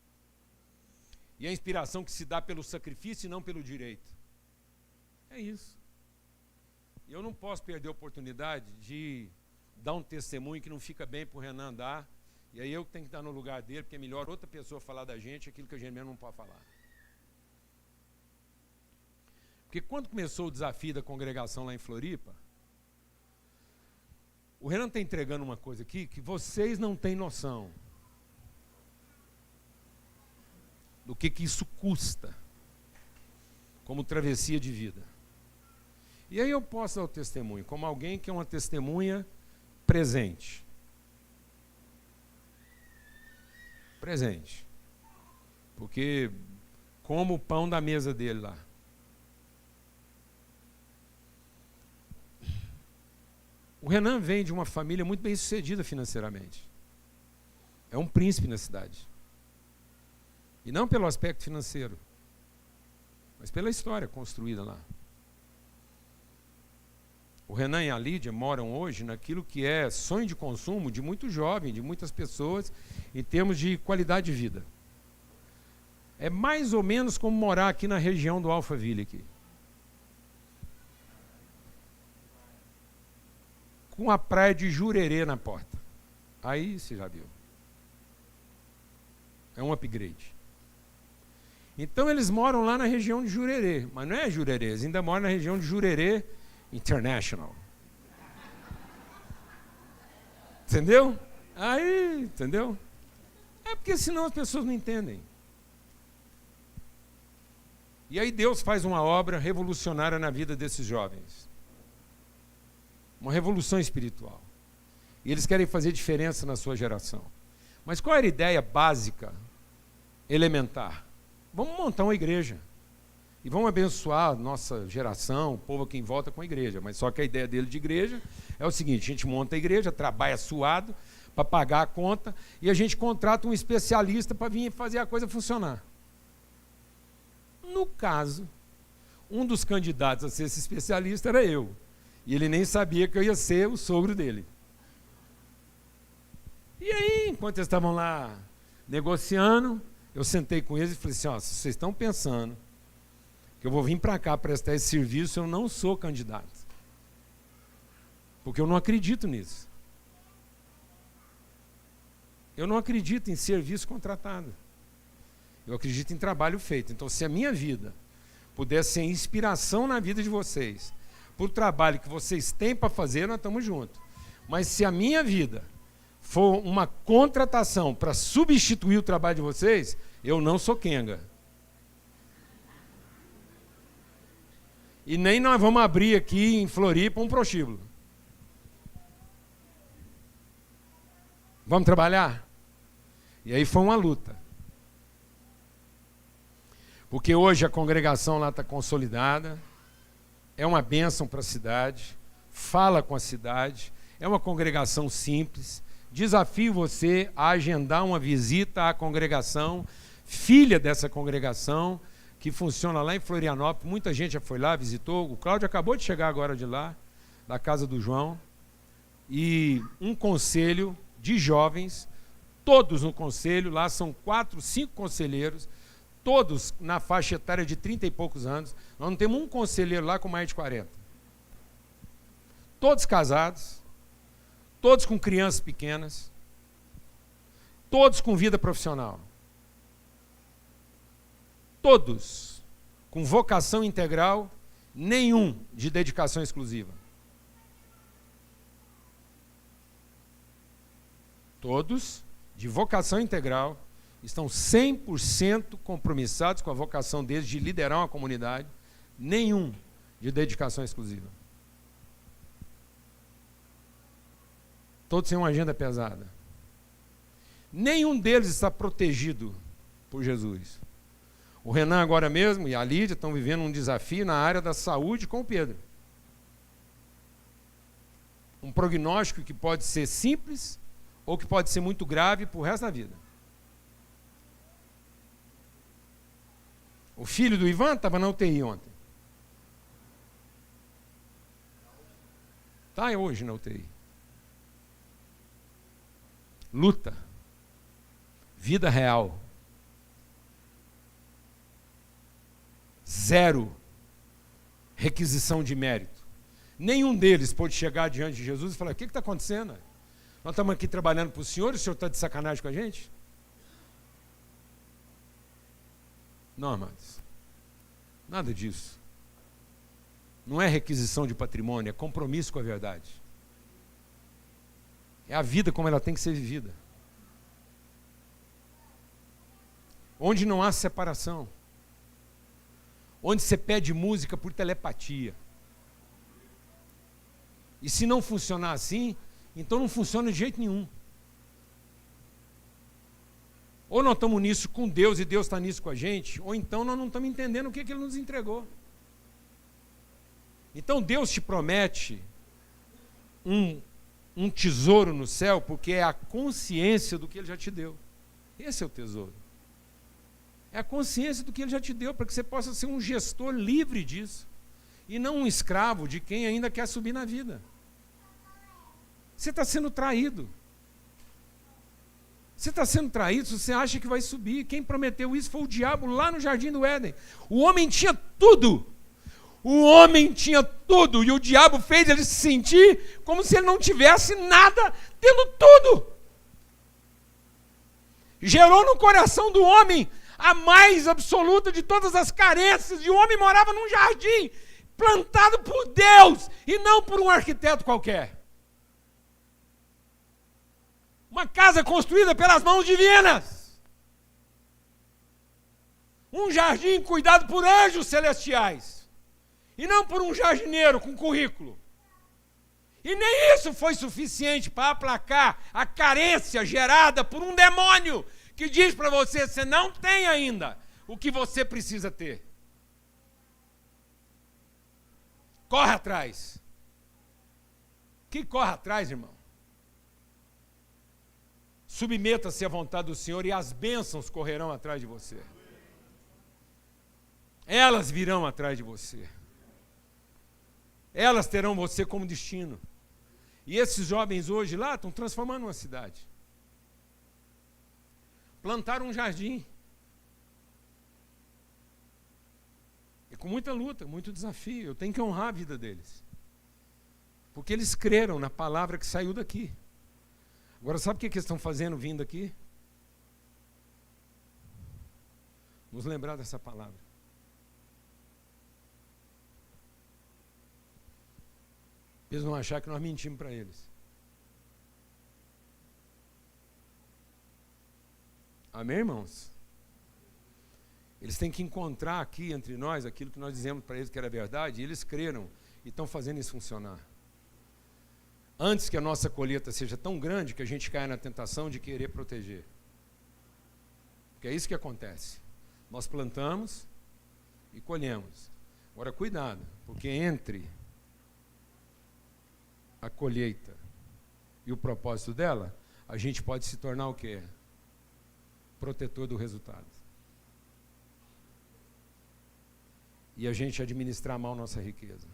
E a inspiração que se dá pelo sacrifício e não pelo direito. É isso. E eu não posso perder a oportunidade de dar um testemunho que não fica bem para o Renan dar. E aí eu tenho que estar no lugar dele, porque é melhor outra pessoa falar da gente aquilo que a gente mesmo não pode falar. Porque quando começou o desafio da congregação lá em Floripa, o Renan está entregando uma coisa aqui que vocês não têm noção. do que isso custa, como travessia de vida. E aí eu posso dar o testemunho, como alguém que é uma testemunha presente. Presente. Porque como o pão da mesa dele lá. O Renan vem de uma família muito bem sucedida financeiramente. É um príncipe na cidade. E não pelo aspecto financeiro, mas pela história construída lá. O Renan e a Lídia moram hoje naquilo que é sonho de consumo de muito jovem, de muitas pessoas, em termos de qualidade de vida. É mais ou menos como morar aqui na região do Alphaville aqui. Com a praia de Jurerê na porta. Aí você já viu. É um upgrade. Então eles moram lá na região de Jurerê, mas não é Jurerê, eles ainda moram na região de Jurerê International. Entendeu? Aí, entendeu? É porque senão as pessoas não entendem. E aí Deus faz uma obra revolucionária na vida desses jovens. Uma revolução espiritual. E eles querem fazer diferença na sua geração. Mas qual era a ideia básica, elementar? Vamos montar uma igreja. E vamos abençoar a nossa geração, o povo aqui em volta com a igreja. Mas só que a ideia dele de igreja é o seguinte: a gente monta a igreja, trabalha suado para pagar a conta e a gente contrata um especialista para vir fazer a coisa funcionar. No caso, um dos candidatos a ser esse especialista era eu. E ele nem sabia que eu ia ser o sogro dele. E aí, enquanto eles estavam lá negociando, eu sentei com eles e falei assim: ó, se vocês estão pensando que eu vou vir para cá prestar esse serviço, eu não sou candidato. Porque eu não acredito nisso. Eu não acredito em serviço contratado. Eu acredito em trabalho feito. Então, se a minha vida pudesse ser inspiração na vida de vocês, por trabalho que vocês têm para fazer, nós estamos juntos. Mas se a minha vida for uma contratação para substituir o trabalho de vocês, eu não sou quenga. E nem nós vamos abrir aqui em Floripa um prostíbulo. Vamos trabalhar? E aí foi uma luta. Porque hoje a congregação lá está consolidada, é uma bênção para a cidade, fala com a cidade, é uma congregação simples. Desafio você a agendar uma visita à congregação, filha dessa congregação, que funciona lá em Florianópolis. Muita gente já foi lá, visitou. O Cláudio acabou de chegar agora de lá, da casa do João. E um conselho de jovens, todos no conselho, lá são 4, 5 conselheiros, todos na faixa etária de 30 e poucos anos. Nós não temos um conselheiro lá com mais de 40. Todos casados, todos com crianças pequenas, todos com vida profissional. Todos com vocação integral, nenhum de dedicação exclusiva. Todos de vocação integral, estão 100% compromissados com a vocação deles de liderar uma comunidade, nenhum de dedicação exclusiva. Todos têm uma agenda pesada. Nenhum deles está protegido por Jesus. O Renan agora mesmo e a Lídia estão vivendo um desafio na área da saúde com o Pedro. Um prognóstico que pode ser simples ou que pode ser muito grave para o resto da vida. O filho do Ivan estava na UTI ontem. Está hoje na UTI. Luta. Vida real. 0 requisição de mérito. Nenhum deles pode chegar diante de Jesus e falar: o que está acontecendo? Nós estamos aqui trabalhando para o senhor está de sacanagem com a gente? Não, amados. Nada disso. Não é requisição de patrimônio, é compromisso com a verdade. É a vida como ela tem que ser vivida. onde não há separação, onde você pede música por telepatia. E se não funcionar assim, então não funciona de jeito nenhum. Ou nós estamos nisso com Deus e Deus está nisso com a gente, ou então nós não estamos entendendo o que Ele nos entregou. Então Deus te promete um tesouro no céu, porque é a consciência do que Ele já te deu. Esse é o tesouro. É a consciência do que Ele já te deu, para que você possa ser um gestor livre disso, e não um escravo de quem ainda quer subir na vida. Você está sendo traído. Você está sendo traído se você acha que vai subir. Quem prometeu isso foi o diabo lá no Jardim do Éden. O homem tinha tudo. O homem tinha tudo. E o diabo fez ele se sentir como se ele não tivesse nada, tendo tudo. Gerou no coração do homem a mais absoluta de todas as carências. E o homem morava num jardim plantado por Deus e não por um arquiteto qualquer. Uma casa construída pelas mãos divinas. Um jardim cuidado por anjos celestiais. E não por um jardineiro com currículo. E nem isso foi suficiente para aplacar a carência gerada por um demônio que diz para você, você não tem ainda o que você precisa ter. Corre atrás. Que corre atrás, irmão? Submeta-se à vontade do Senhor e as bênçãos correrão atrás de você. Elas virão atrás de você. Elas terão você como destino. E esses jovens hoje lá estão transformando uma cidade. Plantaram um jardim. E com muita luta, muito desafio. Eu tenho que honrar a vida deles. Porque eles creram na palavra que saiu daqui. Agora, sabe o que eles estão fazendo vindo aqui? Nos lembrar dessa palavra. Eles vão achar que nós mentimos para eles. Amém, irmãos? Eles têm que encontrar aqui entre nós aquilo que nós dizemos para eles que era verdade, e eles creram e estão fazendo isso funcionar. Antes que a nossa colheita seja tão grande que a gente caia na tentação de querer proteger. Porque é isso que acontece. Nós plantamos e colhemos. Agora, cuidado, porque entre a colheita e o propósito dela, a gente pode se tornar o quê? Protetor do resultado. E a gente administrar mal nossa riqueza.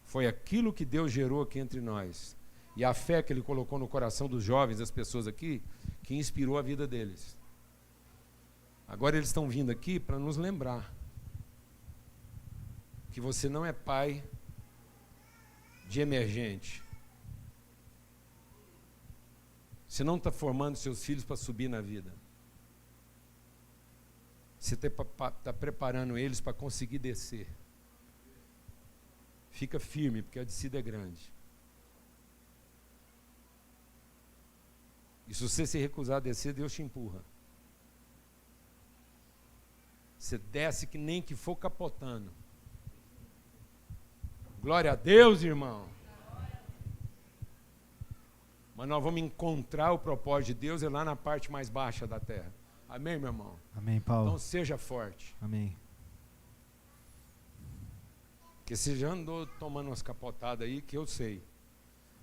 Foi aquilo que Deus gerou aqui entre nós. E a fé que Ele colocou no coração dos jovens, das pessoas aqui, que inspirou a vida deles. Agora eles estão vindo aqui para nos lembrar que você não é pai de emergente. Você não está formando seus filhos para subir na vida. Você está preparando eles para conseguir descer. Fica firme, porque a descida é grande. E se você se recusar a descer, Deus te empurra. Você desce que nem que for capotando. Glória a Deus, irmão. Mas nós vamos encontrar o propósito de Deus lá na parte mais baixa da terra. Amém, meu irmão? Amém, Paulo. Então seja forte. Amém. Porque você já andou tomando umas capotadas aí, que eu sei.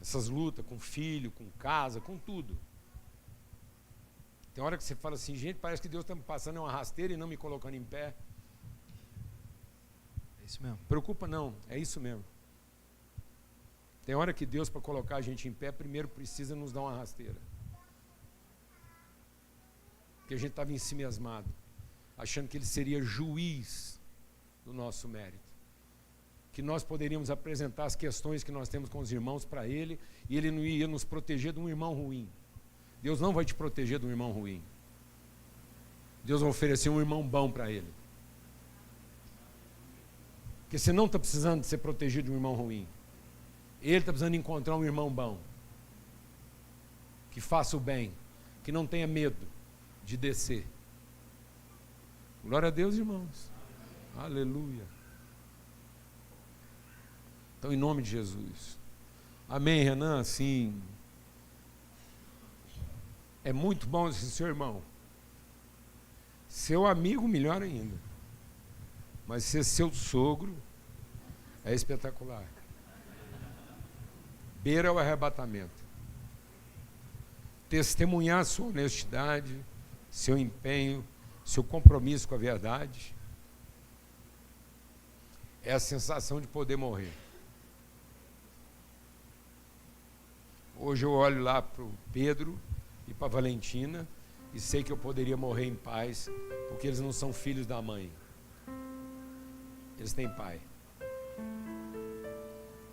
Essas lutas com filho, com casa, com tudo. Tem hora que você fala assim, gente, parece que Deus está me passando uma rasteira e não me colocando em pé. É isso mesmo. Preocupa não, é isso mesmo. Tem hora que Deus, para colocar a gente em pé, primeiro precisa nos dar uma rasteira. Porque a gente estava ensimismado, achando que Ele seria juiz do nosso mérito. Que nós poderíamos apresentar as questões que nós temos com os irmãos para Ele, e Ele não ia nos proteger de um irmão ruim. Deus não vai te proteger de um irmão ruim. Deus vai oferecer um irmão bom para ele. Porque você não está precisando de ser protegido de um irmão ruim. Ele está precisando encontrar um irmão bom. Que faça o bem. Que não tenha medo de descer. Glória a Deus, irmãos. Aleluia. Então, em nome de Jesus. Amém, Renan? Sim. É muito bom esse seu irmão. Seu amigo, melhor ainda. Mas ser seu sogro é espetacular. Beira o arrebatamento. Testemunhar sua honestidade, seu empenho, seu compromisso com a verdade. É a sensação de poder morrer. Hoje eu olho lá para o Pedro e para a Valentina e sei que eu poderia morrer em paz, porque eles não são filhos da mãe. Eles têm pai.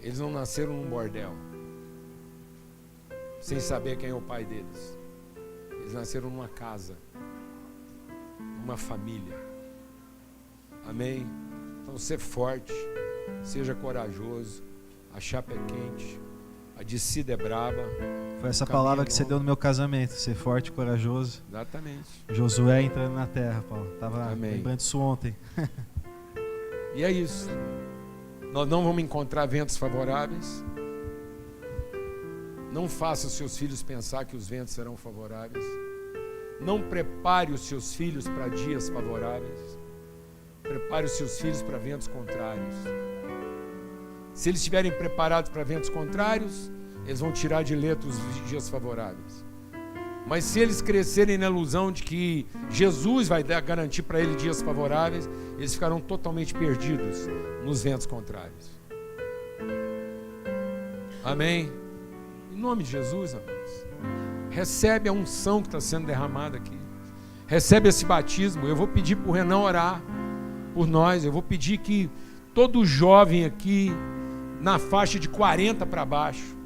Eles não nasceram num bordel, sem saber quem é o pai deles. Eles nasceram numa casa, numa família. Amém? Então, ser forte, seja corajoso, a chapa é quente, a descida é braba. Foi essa palavra que você deu no meu casamento, ser forte e corajoso. Exatamente. Josué entrando na terra, Paulo. Estava Amém. lembrando disso ontem. E é isso. Nós não vamos encontrar ventos favoráveis. Não faça os seus filhos pensar que os ventos serão favoráveis. Não prepare os seus filhos para dias favoráveis. Prepare os seus filhos para ventos contrários. Se eles estiverem preparados para ventos contrários, eles vão tirar de letra os dias favoráveis. Mas se eles crescerem na ilusão de que Jesus vai garantir para eles dias favoráveis, eles ficarão totalmente perdidos nos ventos contrários. Amém? Em nome de Jesus, amados. Recebe a unção que está sendo derramada aqui. Recebe esse batismo. Eu vou pedir para o Renan orar por nós. Eu vou pedir que todo jovem aqui, na faixa de 40 para baixo,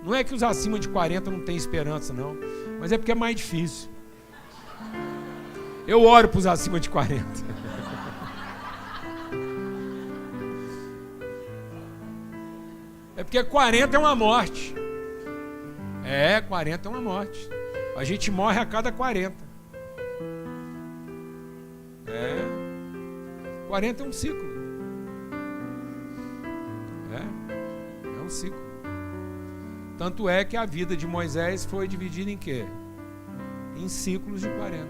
não é que os acima de 40 não têm esperança, não, mas é porque é mais difícil. Eu oro para os acima de 40. É porque 40 é uma morte. 40 é uma morte. A gente morre a cada 40. 40 é um ciclo. É um ciclo. Tanto é que a vida de Moisés foi dividida em quê? Em ciclos de 40.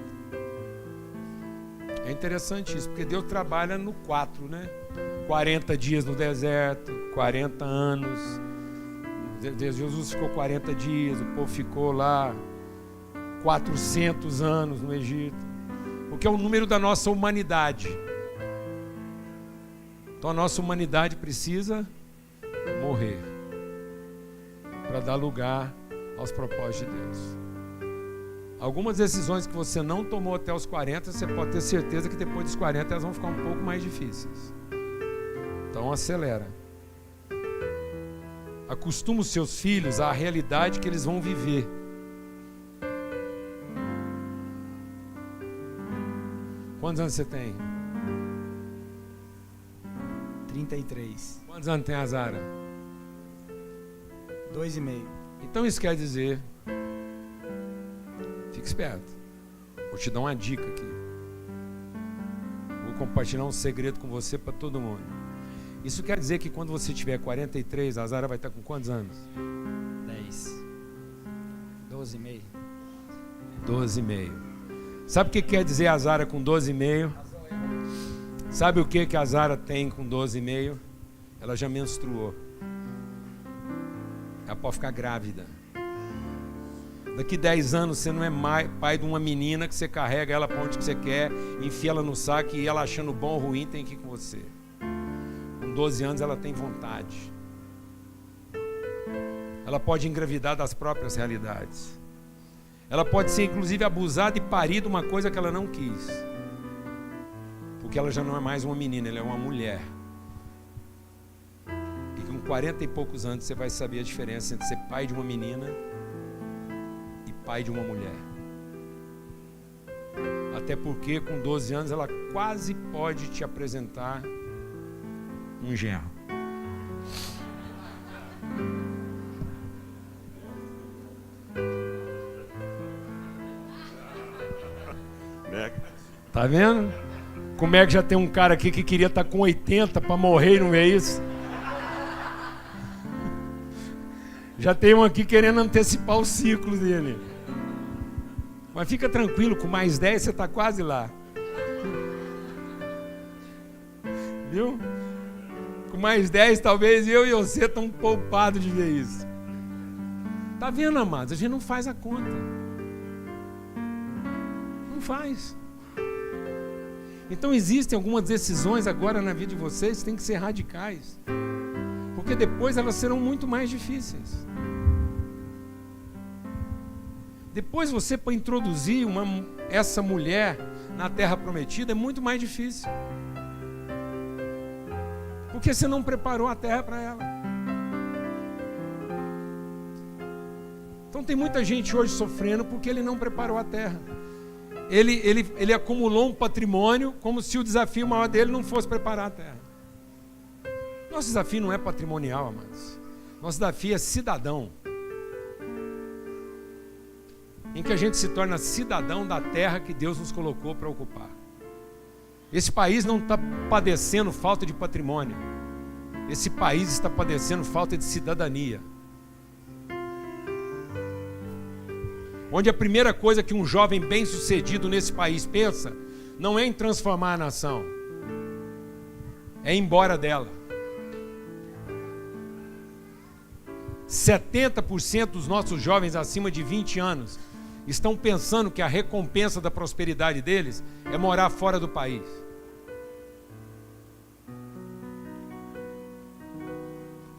É interessante isso, porque Deus trabalha no 4, né? 40 dias no deserto, 40 anos. Jesus ficou 40 dias, o povo ficou lá 400 anos no Egito. Porque é o número da nossa humanidade. Então a nossa humanidade precisa morrer para dar lugar aos propósitos de Deus. Algumas decisões que você não tomou até os 40, você pode ter certeza que depois dos 40 elas vão ficar um pouco mais difíceis. Então acelera. Acostuma os seus filhos à realidade que eles vão viver. Quantos anos você tem? 33. Quantos anos tem a Zara? 2,5. Então isso quer dizer, fique esperto. Vou te dar uma dica aqui. Vou compartilhar um segredo com você para todo mundo. Isso quer dizer que quando você tiver 43, a Zara vai estar com quantos anos? 10. 12,5. 12,5. Sabe o que quer dizer a Zara com 12,5? Sabe o que a Zara tem com 12,5? Ela já menstruou. Ela pode ficar grávida. Daqui 10 anos você não é mais pai de uma menina que você carrega ela para onde você quer, enfia ela no saco e ela achando bom ou ruim tem que ir com você. Com 12 anos ela tem vontade. Ela pode engravidar das próprias realidades. Ela pode ser inclusive abusada e parida uma coisa que ela não quis. Porque ela já não é mais uma menina, ela é uma mulher. E com 40 e poucos anos você vai saber a diferença entre ser pai de uma menina e pai de uma mulher. Até porque com 12 anos ela quase pode te apresentar um genro. Tá vendo? Como é que já tem um cara aqui que queria estar com 80 para morrer e não é isso? Já tem um aqui querendo antecipar o ciclo dele. Mas fica tranquilo, com mais 10 você está quase lá. Viu? Com mais 10 talvez eu e você estamos poupados de ver isso. Tá vendo, amados? A gente não faz a conta. Não faz. Então existem algumas decisões agora na vida de vocês que têm que ser radicais. Porque depois elas serão muito mais difíceis. Depois você, para introduzir essa mulher na terra prometida, é muito mais difícil. Porque você não preparou a terra para ela. Então tem muita gente hoje sofrendo porque ele não preparou a terra. Ele acumulou um patrimônio como se o desafio maior dele não fosse preparar a terra. Nosso desafio não é patrimonial, amados. Nosso desafio é cidadão. Em que a gente se torna cidadão da terra que Deus nos colocou para ocupar. Esse país não está padecendo falta de patrimônio. Esse país está padecendo falta de cidadania. Onde a primeira coisa que um jovem bem-sucedido nesse país pensa, não é em transformar a nação, é ir embora dela. 70% dos nossos jovens acima de 20 anos estão pensando que a recompensa da prosperidade deles é morar fora do país.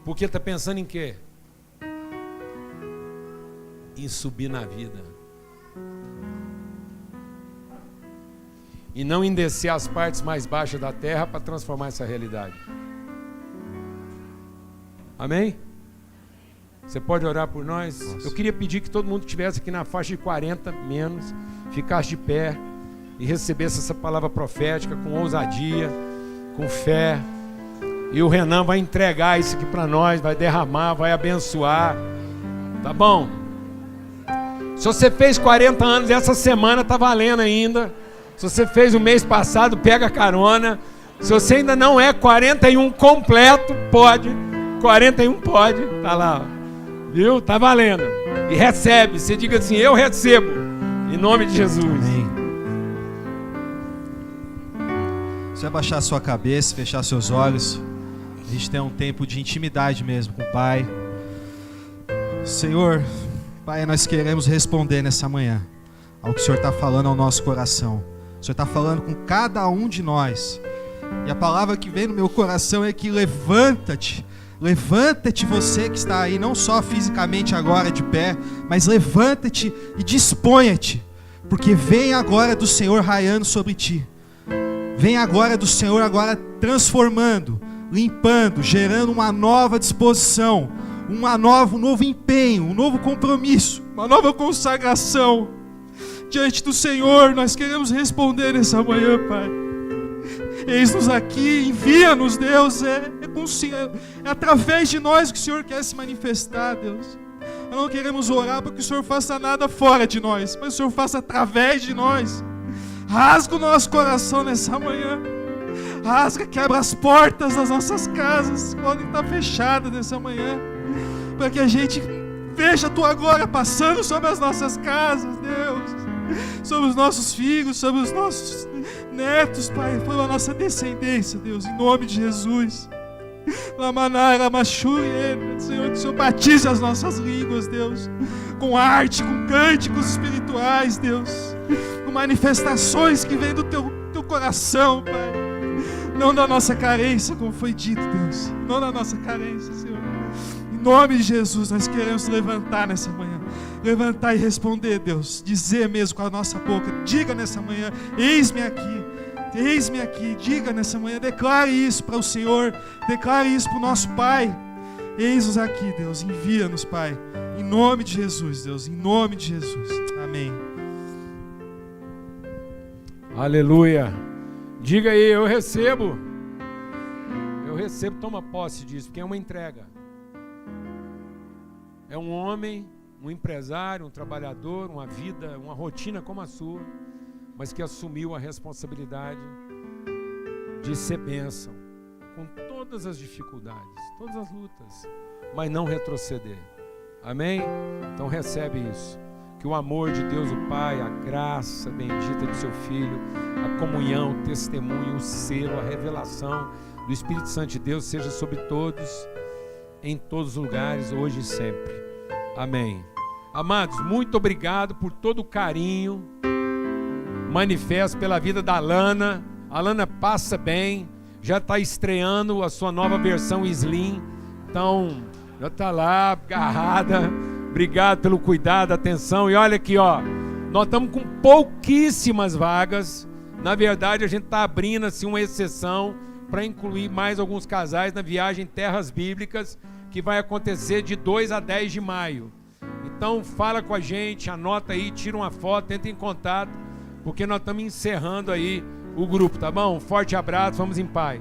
Porque está pensando em quê? Em subir na vida. E não em descer as partes mais baixas da terra para transformar essa realidade. Amém? Você pode orar por nós? Nossa. Eu queria pedir que todo mundo que estivesse aqui na faixa de 40 menos, ficasse de pé e recebesse essa palavra profética com ousadia, com fé. E o Renan vai entregar isso aqui para nós, vai derramar, vai abençoar. Tá bom? Se você fez 40 anos, essa semana tá valendo ainda. Se você fez o mês passado, pega carona. Se você ainda não é 41 completo, pode. 41 pode, tá lá, ó. Viu? Tá valendo. E recebe, você diga assim, eu recebo, em nome de Jesus. Amém. Você vai baixar sua cabeça, fechar seus olhos. A gente tem um tempo de intimidade mesmo com o Pai. Senhor, Pai, nós queremos responder nessa manhã ao que o Senhor está falando ao nosso coração. O Senhor está falando com cada um de nós. E a palavra que vem no meu coração é que levanta-te. Levanta-te você que está aí, não só fisicamente agora de pé, mas levanta-te e disponha-te, porque vem agora do Senhor raiando sobre ti. Vem agora do Senhor agora transformando, limpando, gerando uma nova disposição, um novo empenho, um novo compromisso, uma nova consagração. Diante do Senhor, nós queremos responder nessa manhã, Pai. Eis-nos aqui, envia-nos, Deus, é através de nós que o Senhor quer se manifestar, Deus. Nós não queremos orar para que o Senhor faça nada fora de nós, mas o Senhor faça através de nós. Rasga o nosso coração nessa manhã. Rasga, quebra as portas das nossas casas, podem estar fechadas nessa manhã, para que a gente veja a Tua glória passando sobre as nossas casas, Deus. Sobre os nossos filhos, sobre os nossos netos, Pai, pela nossa descendência, Deus, em nome de Jesus. Senhor, que o Senhor batize as nossas línguas, Deus, com arte, com cânticos espirituais, Deus, com manifestações que vêm do teu coração, Pai, não da nossa carência, como foi dito, Deus, não da nossa carência, Senhor. Em nome de Jesus, nós queremos levantar nessa manhã, levantar e responder, Deus, dizer mesmo com a nossa boca, diga nessa manhã, eis-me aqui, diga nessa manhã, declare isso para o Senhor, declare isso para o nosso Pai, eis-nos aqui, Deus, envia-nos, Pai, em nome de Jesus, Deus, em nome de Jesus, amém. Aleluia. Diga aí, eu recebo, toma posse disso, porque é uma entrega. É um homem, um empresário, um trabalhador, uma vida, uma rotina como a sua, mas que assumiu a responsabilidade de ser bênção, com todas as dificuldades, todas as lutas, mas não retroceder. Amém? Então recebe isso. Que o amor de Deus o Pai, a graça bendita do seu Filho, a comunhão, o testemunho, o selo, a revelação do Espírito Santo de Deus seja sobre todos, em todos os lugares, hoje e sempre. Amém. Amados, muito obrigado por todo o carinho manifesto pela vida da Alana. A Alana passa bem, já está estreando a sua nova versão Slim, então já está lá, agarrada. Obrigado pelo cuidado, atenção. E olha aqui, ó, nós estamos com pouquíssimas vagas. Na verdade, a gente está abrindo assim uma exceção para incluir mais alguns casais na viagem Terras Bíblicas, que vai acontecer de 2 a 10 de maio. Então fala com a gente, anota aí, tira uma foto, entra em contato, porque nós estamos encerrando aí o grupo, tá bom? Um forte abraço, vamos em paz.